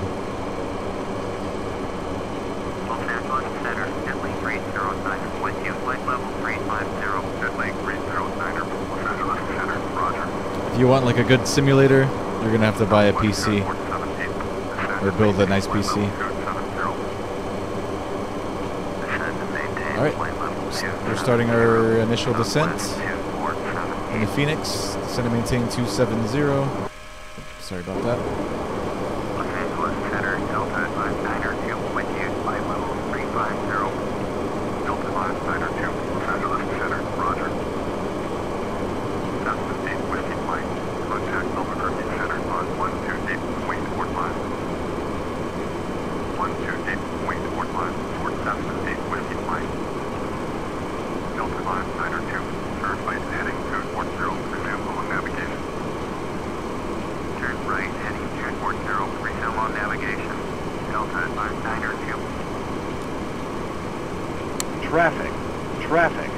Los Angeles Center, Italy 309, with you, flight level 350, Italy 309, Los Angeles Center, roger. If you want like a good simulator, you're gonna have to buy a PC or build a nice PC. Alright, we're starting our initial descent in the Phoenix. Descend and maintain 270. Sorry about that. Los Angeles Center, Delta 992, with you, flight level 350. Delta 992, Los Angeles Center, roger. That's the deep whiskey flight. Contact Albuquerque Center on 12 deep, wing port line. 12 deep, wing port line, 47 deep whiskey flight. Delta 992, turn right heading 240, resume on navigation. Turn right heading 240, resume on navigation. Delta 992. Traffic. Traffic.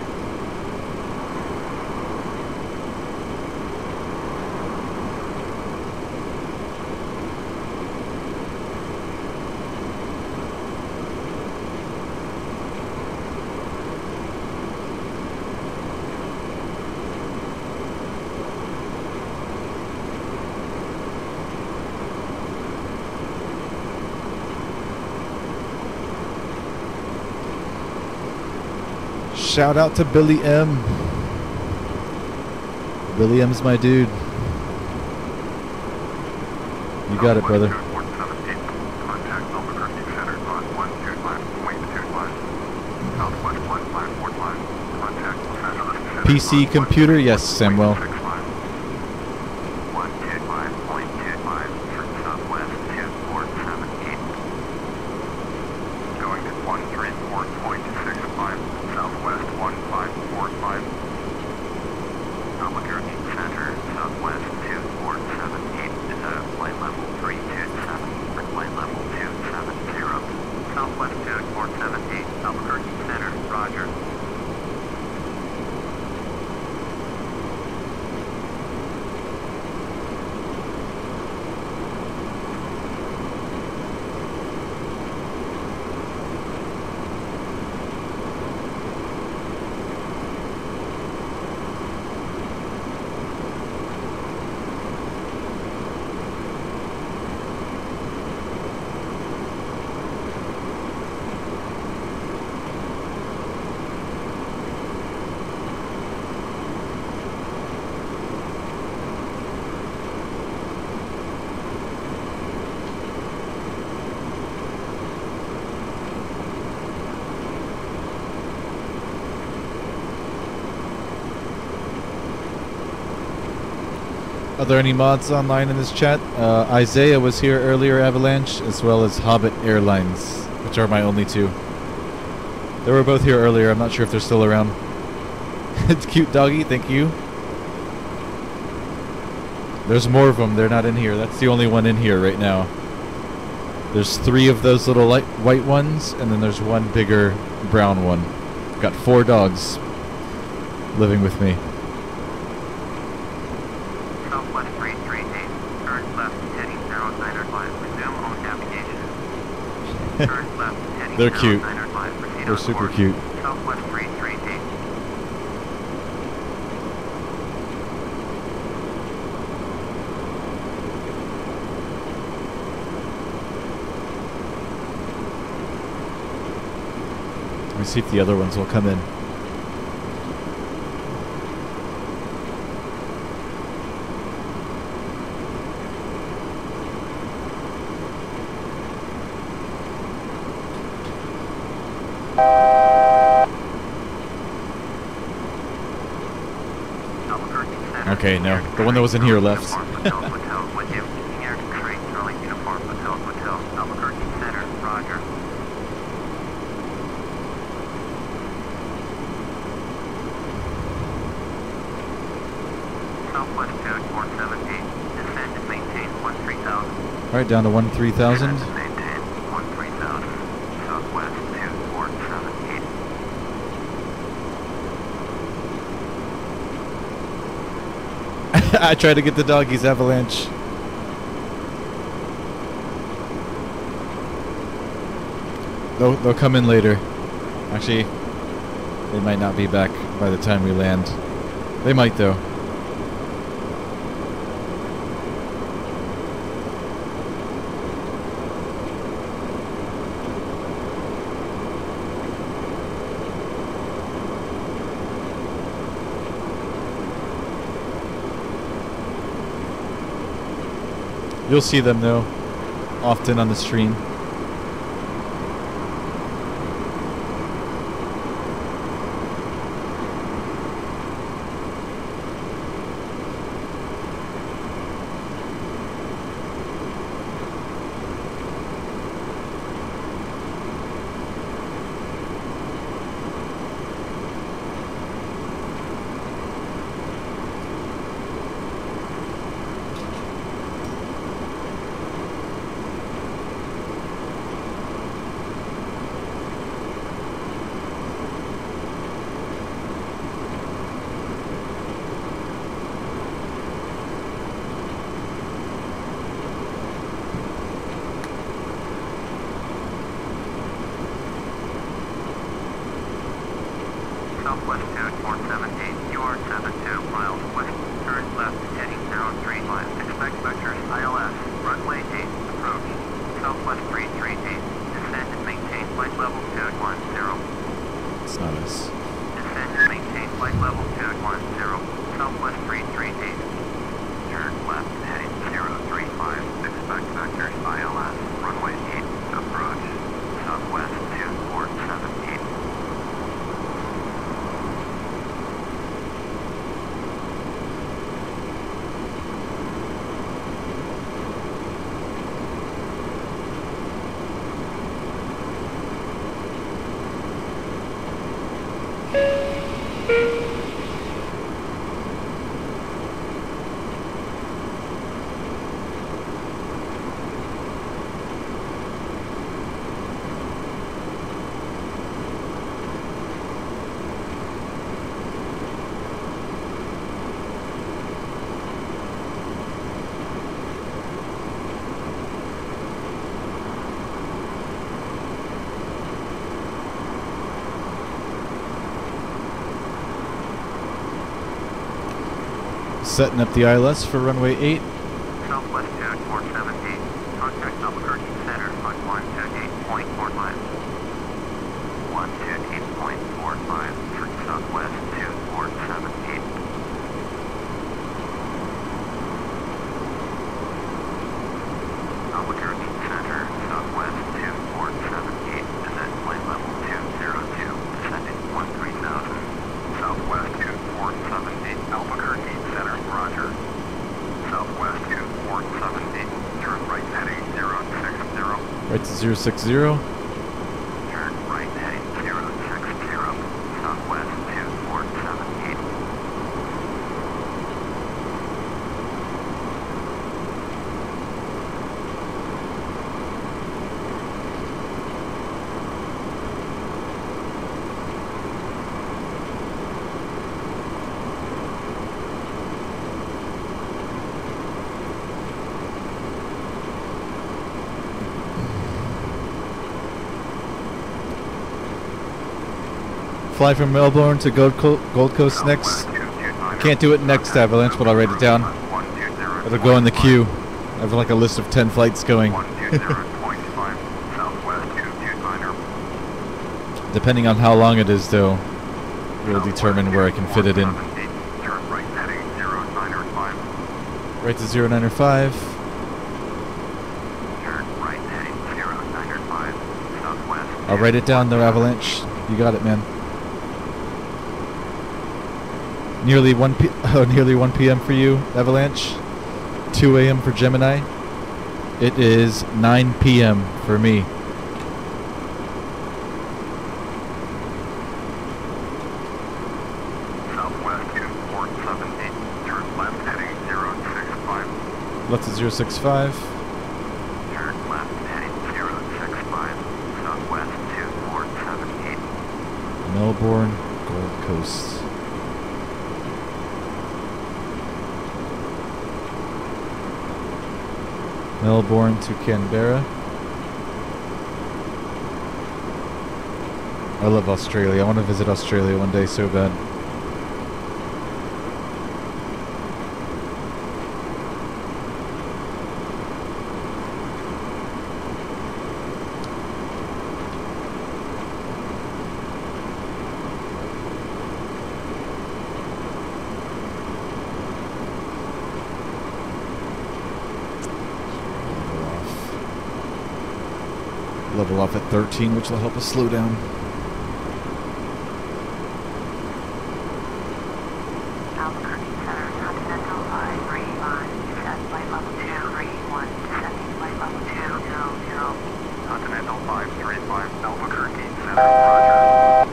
Shout out to Billy M. Billy M's my dude. You got it, brother. Contact Albuquerque Center on 125, wing 25. Southwest 154 line. Contact Los Angeles Center. PC computer? Yes, Samuel. 125.25 for Southwest 2478. Going to 134.65. Southwest 1545. Albuquerque Center, Southwest 2478 is a flight level 327 for flight level 270. Southwest 2478, Albuquerque Center, roger. Are there any mods online in this chat? Isaiah was here earlier, Avalanche, as well as Hobbit Airlines, which are my only two. They were both here earlier. I'm not sure if they're still around. It's cute doggy, thank you. There's more of them. They're not in here. That's the only one in here right now. There's 3 of those little light white ones, and then there's one bigger brown one. Got 4 dogs living with me. Southwest 338, turn left heading 0905, resume on navigation. Turn left heading They're cute. 0905, proceed They're on super course. cute. Southwest 338. Let me see if the other ones will come in. Okay, no. The one that was in here left. Alright, down to 13,000. Maintain 13,000. Southwest 2478. I tried to get the doggies, Avalanche. They'll come in later. Actually, they might not be back by the time we land. They might, though. You'll see them, though, often on the stream. Southwest 2478, you are 72 miles west. Turn left, heading 035. Expect vectors ILS, runway 8, approach. Southwest 338, descend and maintain flight level 210. It's not us. Descend and maintain flight level 210. Southwest 338. Turn left, heading 035. Expect vectors ILS, runway 8, approach. Southwest 2478. Setting up the ILS for runway 8. Southwest 2478. Contact Albuquerque Center on 128.45. 128.45 for Southwest 2478. Albuquerque Center, Southwest 2478. Descent flight level 202. Descending 13,000. Southwest 2478. Albuquerque Center, roger. Southwest 2478. Turn right heading 060. Right to 060. Turn right heading 060. Southwest 2478. Fly from Melbourne to Gold Coast next. Can't do it next, Avalanche, but I'll write it down. It'll go in the queue. I have like a list of 10 flights going. Depending on how long it is, though, will determine where I can fit it in. Right to 0905. I'll write it down there, Avalanche. You got it, man. Nearly 1 p.m. for you, Avalanche. 2 a.m. for Gemini. It is 9 p.m. for me. Southwest 2478. Turn left heading 065. Left to 065. Melbourne, Gold Coast. Melbourne to Canberra. I love Australia. I want to visit Australia one day so bad. Level off at 13, which will help us slow down. Albuquerque Center, Continental 535, descend flight level 231, descending flight level 200. Continental 535, Albuquerque Center, roger.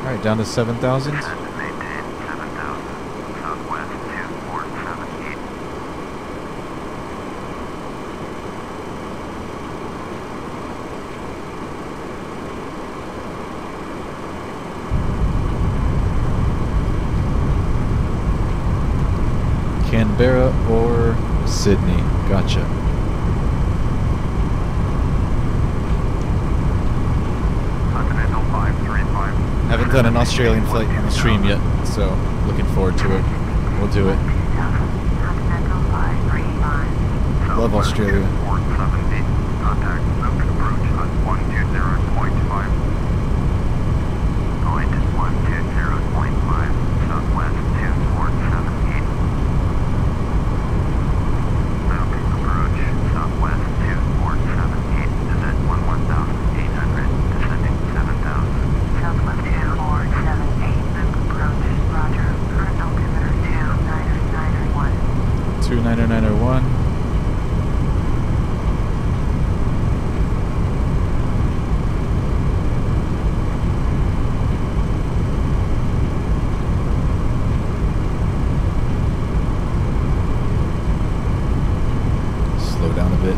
Alright, down to 7,000. Maintain 7,000. Southwest 2478. Canberra or Sydney. Gotcha. Continental 535. Haven't done an Australian flight on the stream yet, so looking forward to it. We'll do it. Continental 535. Love Australia. 478. Contact Open approach on 120.5. Point 120.5. Southwest 2478. Mountain approach Southwest 2478. Descent 11,800. Descending 7,000. Southwest 2478. Mountain approach. Roger. Current altimeter 29901. 29901. Slow down a bit.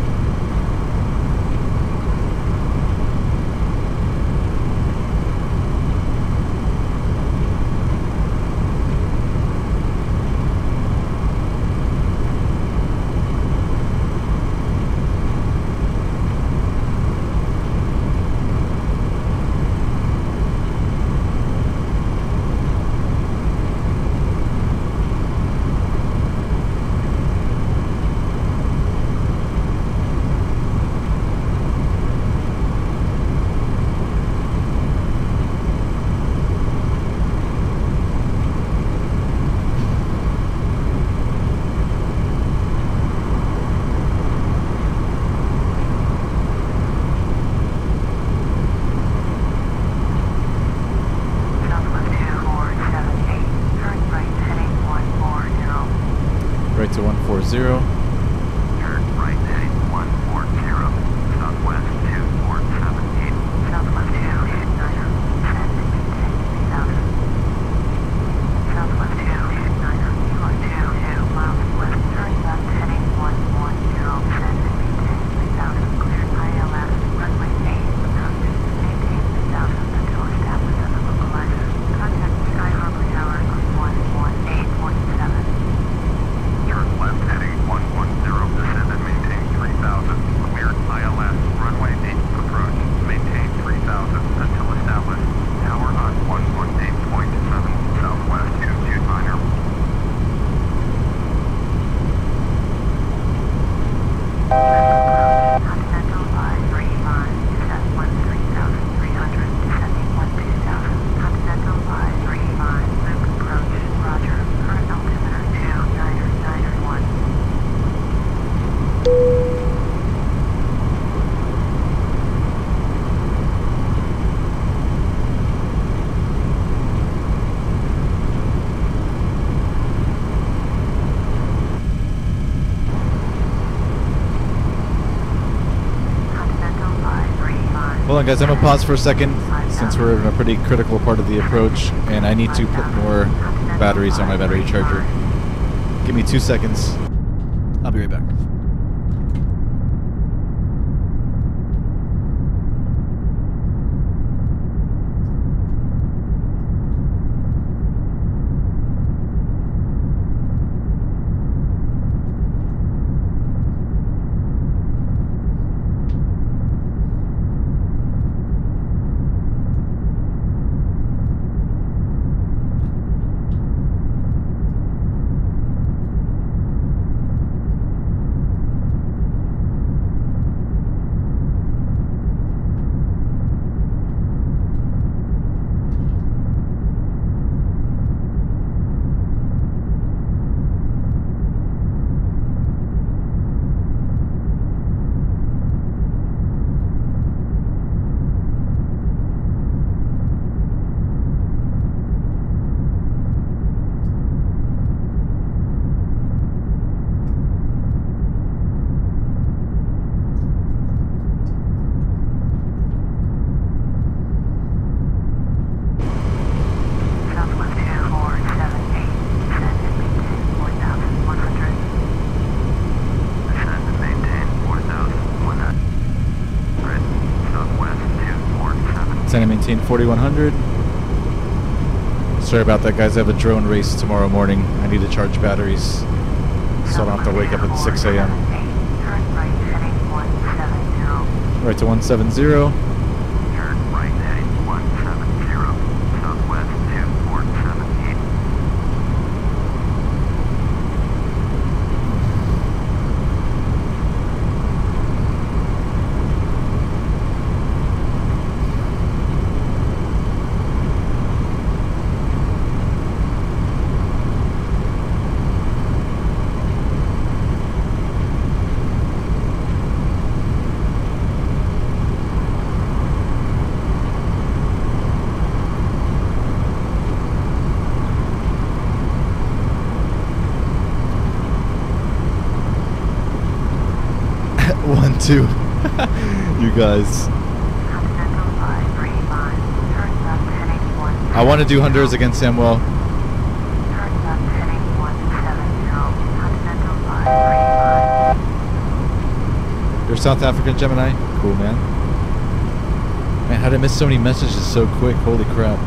Southwest 2478. Turn right heading 140. Right to 140. Turn right heading 140. Southwest 2478. Southwest 289er. Descend and maintain 3000. Southwest 289er. You are 22 miles west. Turn left heading 110. Descend and maintain 3000. Cleared ILS. Runway 8. Approach. Maintain 3000 until established on the localizer. Contact Sky Harbor Tower on 118.7. Turn left heading 110. Hold on, guys. I'm gonna pause for a second since we're in a pretty critical part of the approach, and I need to put more batteries on my battery charger. Give me 2 seconds. I'll be right back. And maintain 4100. Sorry about that, guys. I have a drone race tomorrow morning. I need to charge batteries, so I don't have to wake up at 6 a.m. Right to 170. Turn right heading 170, southwest 2478. Two. You guys. I want to do Honduras against Samuel. You're South African, Gemini? Cool, man. Man, how did I miss so many messages so quick? Holy crap.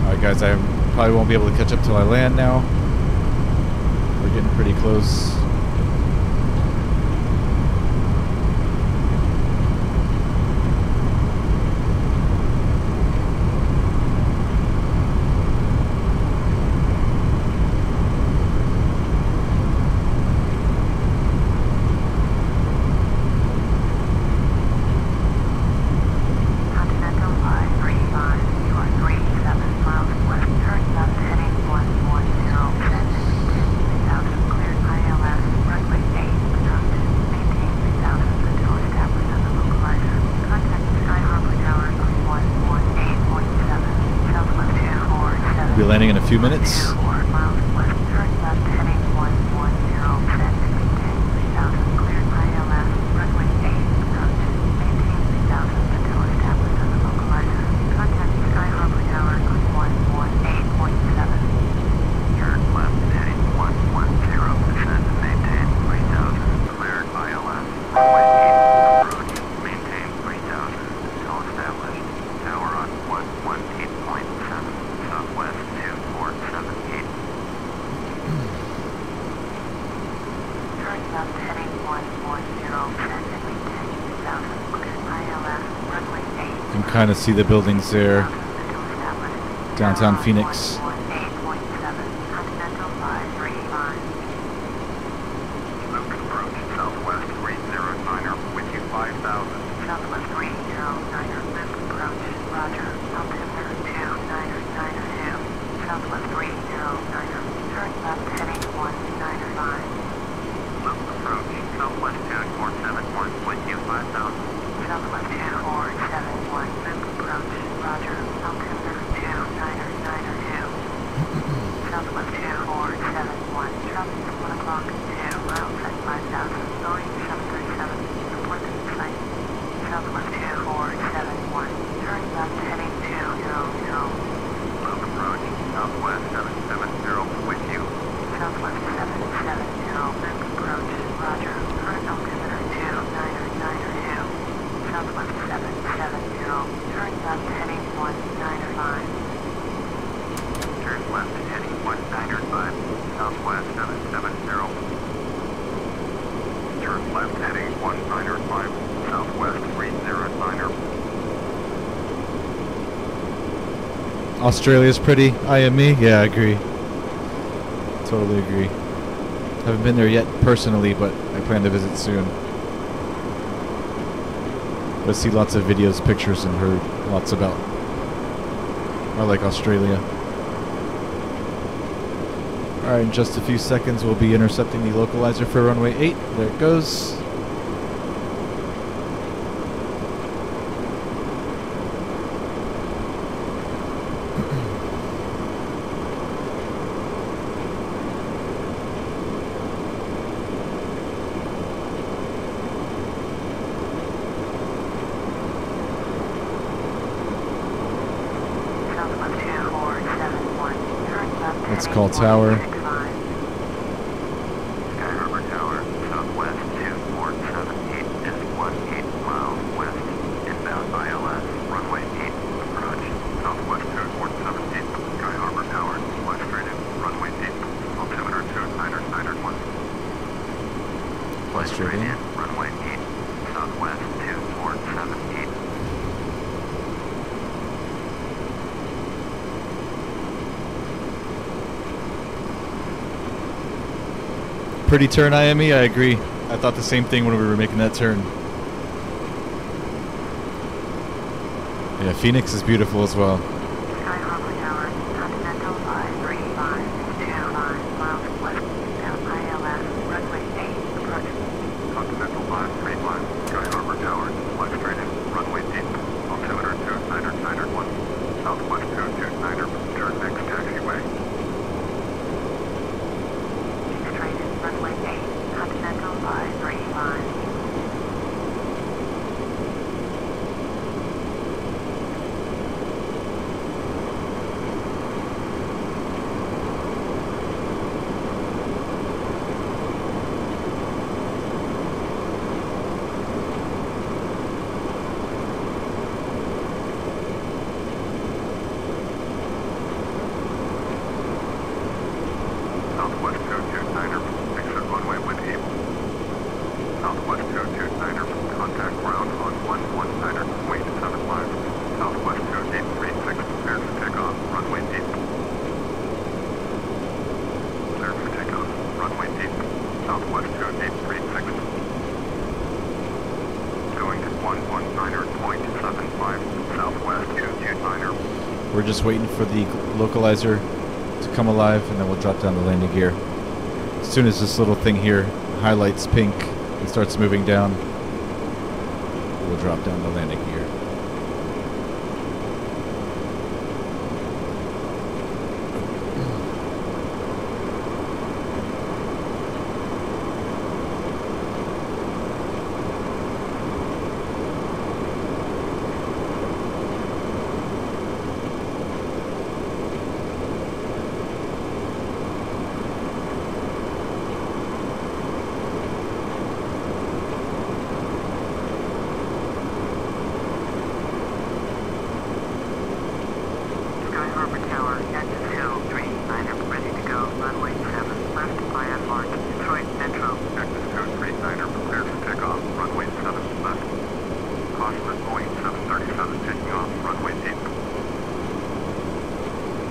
Alright, guys, I probably won't be able to catch up till I land now. We're getting pretty close. Landing in a few minutes. You can kind of see the buildings there. Downtown Phoenix. Niner 5, Southwest 770. Turn left heading 1 Niner 5, Southwest 30 Niner. Australia's pretty. IME? Yeah, I agree. Totally agree. Haven't been there yet personally, but I plan to visit soon. I see lots of videos, pictures, and heard lots about. I like Australia. Alright, in just a few seconds we'll be intercepting the localizer for runway 8. There it goes. Let's call tower. Sky Harbor Tower, Southwest 2478 is 18 miles west. Inbound ILS, runway 8, approach. Southwest 2478, Sky Harbor Tower, fly straight in, runway 8, altimeter 2991. Fly straight in, runway 8, Southwest 2478. Pretty turn, IME, I agree. I thought the same thing when we were making that turn. Yeah, Phoenix is beautiful as well. Sky Harbor Tower, Continental 53525 miles west, down ILS, runway 8, approach. Continental 535, Sky Harbor Tower, fly straight in, runway 8, altimeter 2991, Southwest 229er, turn next taxiway. Straight in, runway 8, Continental 535. Southwest 229er, exit runway with Able. Southwest 229er, contact ground on 119er, weight 75. Southwest 2836, cleared for takeoff, runway 8. Cleared for takeoff, runway 8. Southwest 2836. Going to 119er, point 75, Southwest 229er. We're just waiting for the localizer to come alive, and then we'll drop down the landing gear. As soon as this little thing here highlights pink and starts moving down, we'll drop down the landing gear. Sky Harbor Tower, Texas Hill, 329er, ready to go, runway 7, left, IFR, Detroit Metro. Texas Hill, 329er, prepared for takeoff, runway 7, left. Caution Boeing 737 taking off, runway 8.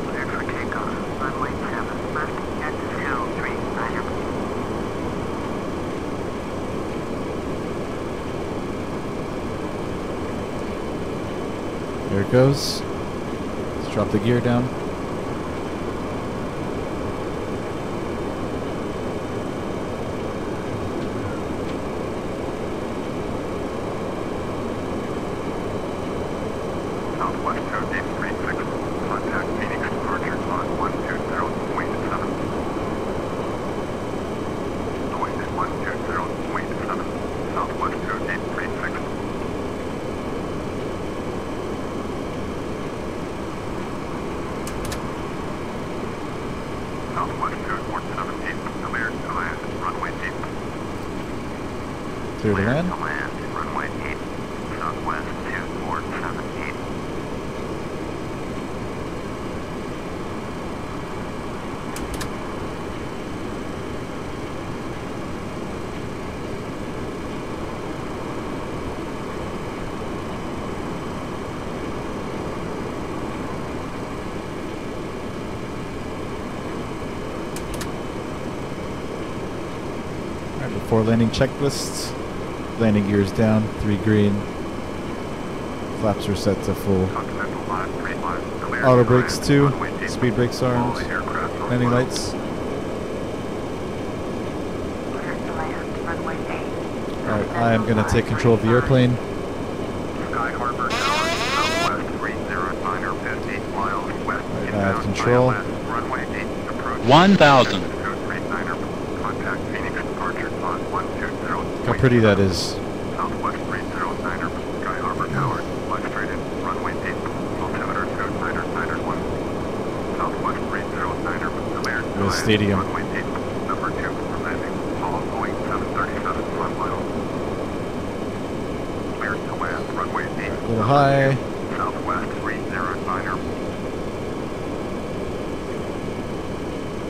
Cleared for takeoff, runway 7, left, Texas Hill, 329er. There it goes. Let's drop the gear down. Southwest 2836, contact Phoenix departure on 120.7. Going at 120.7, Southwest 2836. Southwest 2478, cleared to land, runway 8. Clear to land. To land, runway 8, Southwest 2478. Alright, before landing checklists. Landing gears down, 3 green. Flaps are set to full. Auto brakes 2. Speed brakes armed. Landing lights. Alright, I am going to take control of the airplane. Alright, I have control. 1,000. Look how pretty that is. Southwest 309er, Sky Harbor Tower, left straight in, runway 8, altimeter code 991. Southwest 309er, cleared to The land, stadium. runway 8, number 2 for landing, follow Boeing 737 front mile. Cleared to land, runway 8, A little high. Southwest 309er.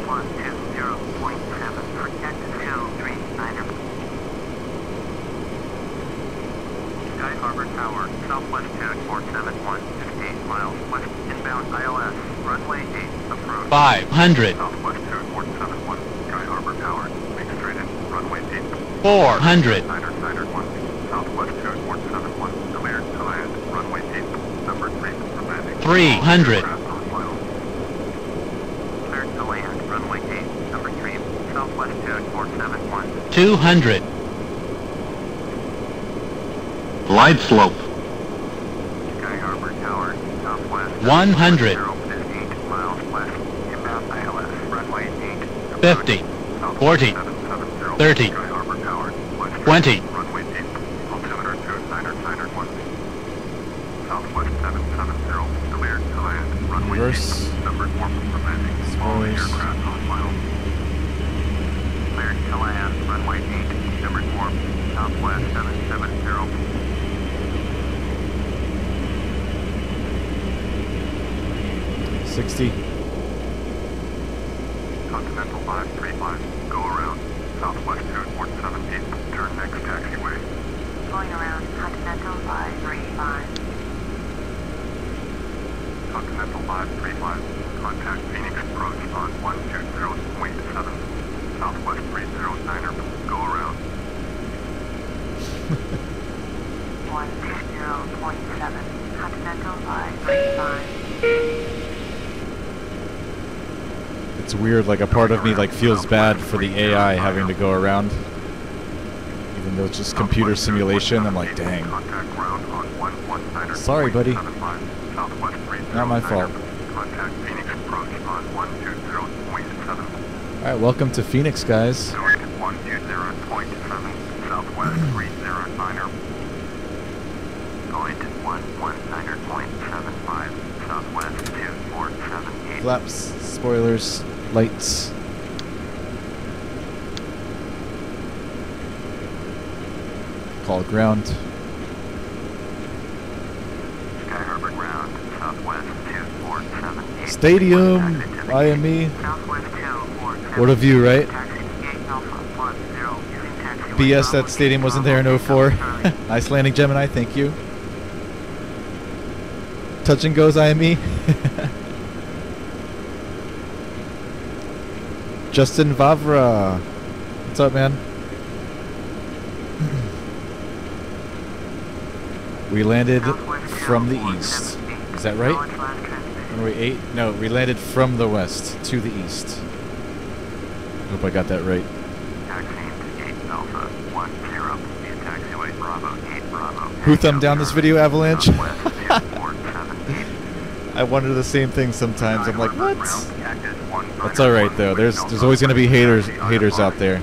120.7 for Jet 239er. Sky Harbor Tower, Southwest 2471, 58 miles west, inbound ILS, runway 8, approach. 500. Southwest 2471, Sky Harbor Tower, make straight in, runway 8. 400. Niner 1, Southwest 2471, cleared to land, runway 8, number 3 for landing. 300. Cleared to land, runway 8, number 3, Southwest 2471. 200. Glide slope. Sky Harbor Tower, Southwest 100. 058 miles west, inbound ILS, runway 8. 50. 40. 30. Sky Harbor Tower, 20. runway 8, altimeter code 991. Southwest 770, cleared to land, runway Reverse. 8, number 4 for landing, all Reverse. aircraft on file. Cleared to land, runway 8, number 4, Southwest 770. 60. Continental 535, go around, Southwest 2478, turn next taxiway. Going around Continental 535. Continental 535, contact Phoenix approach on 120.7, Southwest 309er, go around. 120.7, Continental 535. It's weird, like a part of me like feels bad for the AI having to go around. Even though it's just computer simulation, I'm like, dang. Contact ground on 119er. Sorry, buddy. Southwest 309er. Not my fault. Contact Phoenix approach on 120.7. Alright, welcome to Phoenix, guys. Going to 120.7, Southwest 309er. Going to 119.75, Southwest 2478. Flaps, spoilers, lights. Call ground. Sky Harbor ground, Southwest 2478. Stadium, IME. Southwest 2478. What a view, right? Taxi to gate Alpha 10, using taxiway BS, that stadium wasn't there in 04. Nice landing, Gemini, thank you. Touch and goes, IME. Justin Vavra. What's up, man? We landed from the east. Is that right? Runway 8? No, we landed from the west to the east. Hope I got that right. Taxiing to gate Alpha 10, use taxiway Bravo 8 Bravo. Who thumbed down this video, Avalanche? Southwest 2478. I wonder the same thing sometimes. I'm like, what? Cactus 1, That's all right though. There's always gonna be haters out there.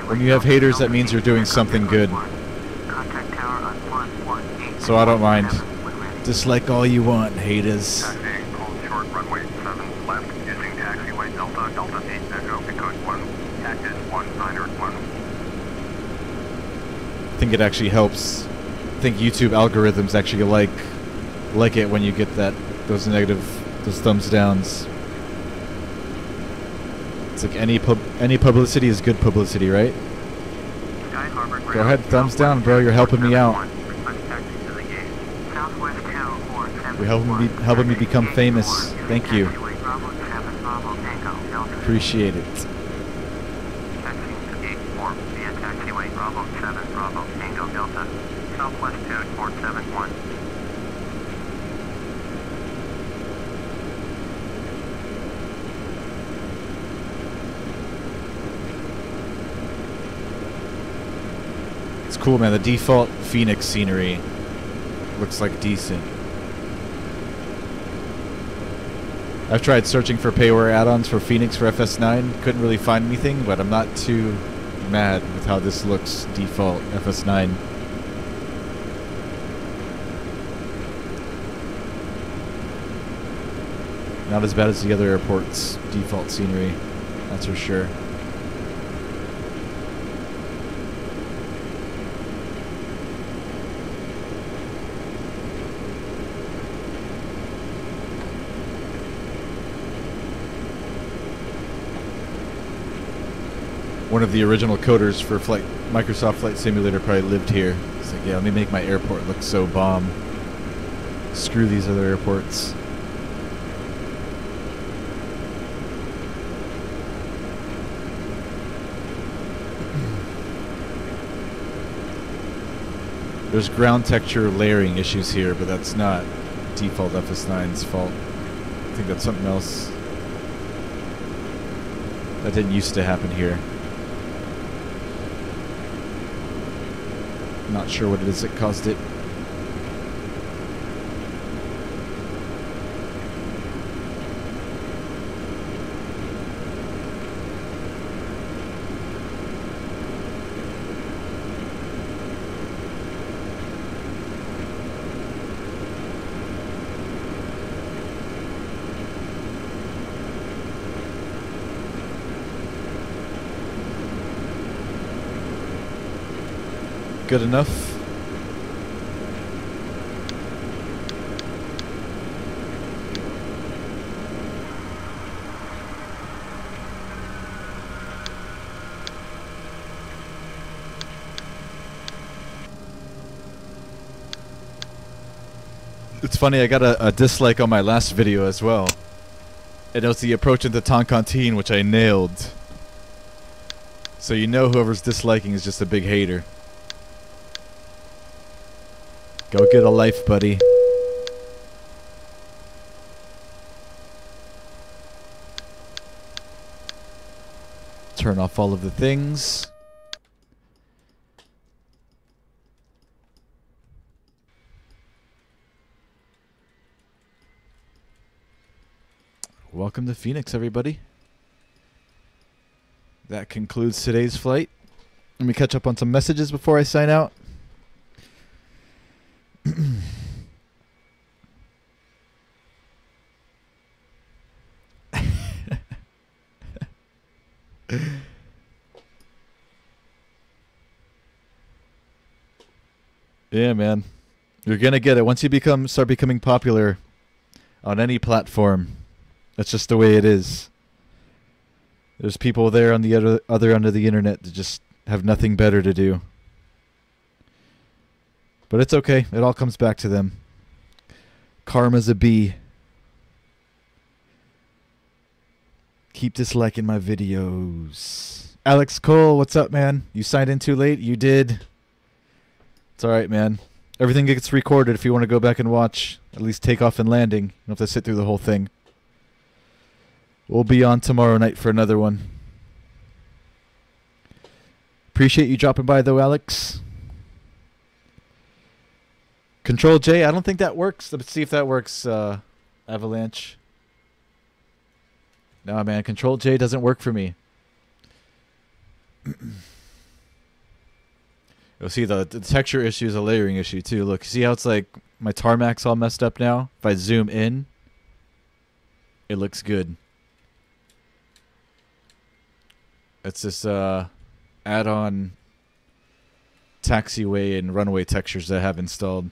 When you have haters, that means you're doing something good. So I don't mind. Dislike all you want, haters. Taxiing, hold short, runway 7 left, using taxiway Delta, Delta 8 Echo, code 1, Cactus 191. I think it actually helps. I think YouTube algorithms actually like it when you get those thumbs downs. It's like any publicity is good publicity, right? Go ahead, thumbs down, bro. You're helping me out. You're helping me become famous. Thank you. Appreciate it. Taxiing to gate 4 via taxiway Bravo 7 Bravo Tango Delta. Southwest 2471. It's cool, man. The default Phoenix scenery looks like decent. I've tried searching for payware add-ons for Phoenix for FS9. Couldn't really find anything, but I'm not too mad with how this looks default FS9. Not as bad as the other airports' default scenery, that's for sure. One of the original coders for Microsoft Flight Simulator probably lived here. It's like, yeah, let me make my airport look so bomb. Screw these other airports. There's ground texture layering issues here, but that's not default FS9's fault. I think that's something else. That didn't used to happen here. Not sure what it is that caused it. Good enough. It's funny, I got a dislike on my last video as well. And it was the approach into Toncontin, which I nailed. So you know whoever's disliking is just a big hater. Go get a life, buddy. Turn off all of the things. Welcome to Phoenix, everybody. That concludes today's flight. Let me catch up on some messages before I sign out. Yeah, man. You're gonna get it once you start becoming popular on any platform. That's just the way it is. There's people there on the other end of the internet that just have nothing better to do. But it's okay. It all comes back to them. Karma's a bee. Keep disliking my videos. Alex Cole, what's up, man? You signed in too late? You did. It's alright, man. Everything gets recorded if you want to go back and watch. At least takeoff and landing. You don't have to sit through the whole thing. We'll be on tomorrow night for another one. Appreciate you dropping by, though, Alex. Control J, I don't think that works. Let's see if that works, Avalanche. No, man, Control J doesn't work for me. You'll see the texture issue is a layering issue, too. Look, see how it's like my tarmac's all messed up now? If I zoom in, it looks good. It's this add-on taxiway and runway textures that I have installed.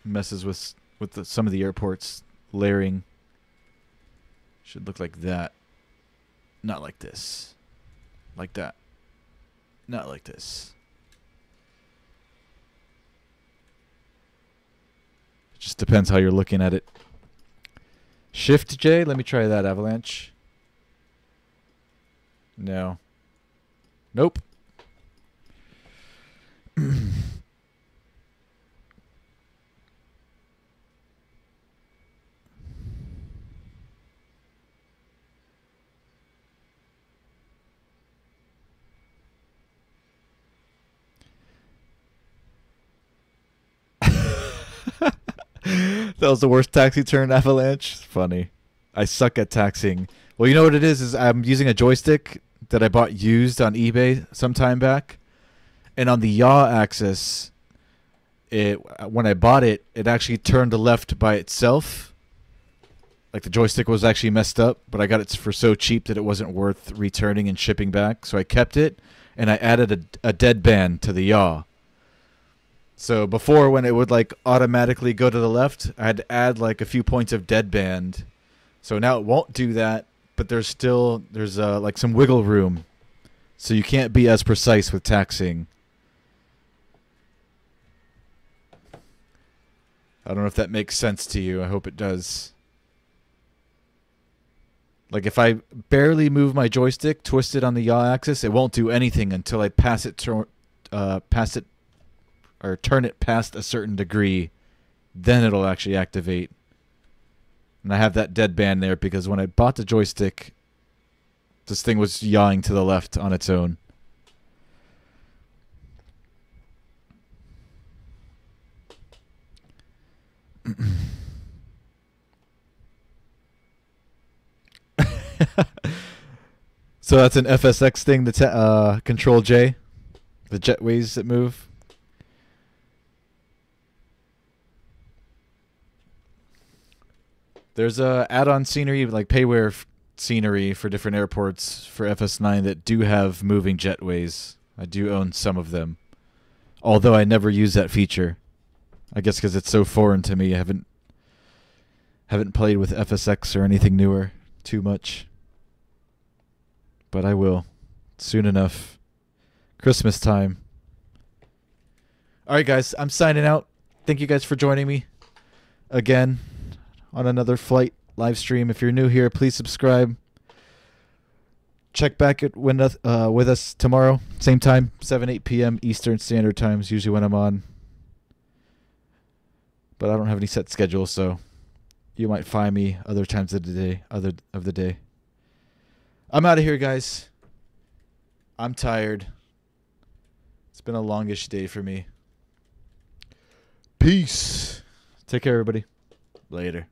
Messes with some of the airports. Layering should look like that. Not like this. Like that. Not like this. It just depends how you're looking at it. Shift J, let me try that, Avalanche. No. Nope. That was the worst taxi turn avalanche. Funny. I suck at taxiing. Well, you know what it is I'm using a joystick that I bought used on eBay some time back. And on the yaw axis, when I bought it, it actually turned to left by itself. Like the joystick was actually messed up, but I got it for so cheap that it wasn't worth returning and shipping back. So I kept it, and I added a deadband to the yaw. So before, when it would like automatically go to the left, I had to add like a few points of deadband. So now it won't do that, but there's like some wiggle room. So you can't be as precise with taxiing. I don't know if that makes sense to you. I hope it does. Like if I barely move my joystick twisted on the yaw axis, it won't do anything until I pass it or turn it past a certain degree. Then it'll actually activate. And I have that deadband there because when I bought the joystick, this thing was yawing to the left on its own. So that's an FSX thing, the Control J, the jetways that move. There's add-on scenery, like payware scenery for different airports for FS9 that do have moving jetways. I do own some of them, although I never use that feature. I guess because it's so foreign to me. I haven't played with FSX or anything newer too much. But I will soon enough. Christmas time. All right, guys, I'm signing out. Thank you guys for joining me again on another flight live stream. If you're new here, please subscribe. Check back with us tomorrow, same time, 8 p.m. Eastern Standard Time is usually when I'm on. But I don't have any set schedule, so you might find me other times of the day. I'm out of here, guys. I'm tired. It's been a longish day for me. Peace. Take care, everybody. Later.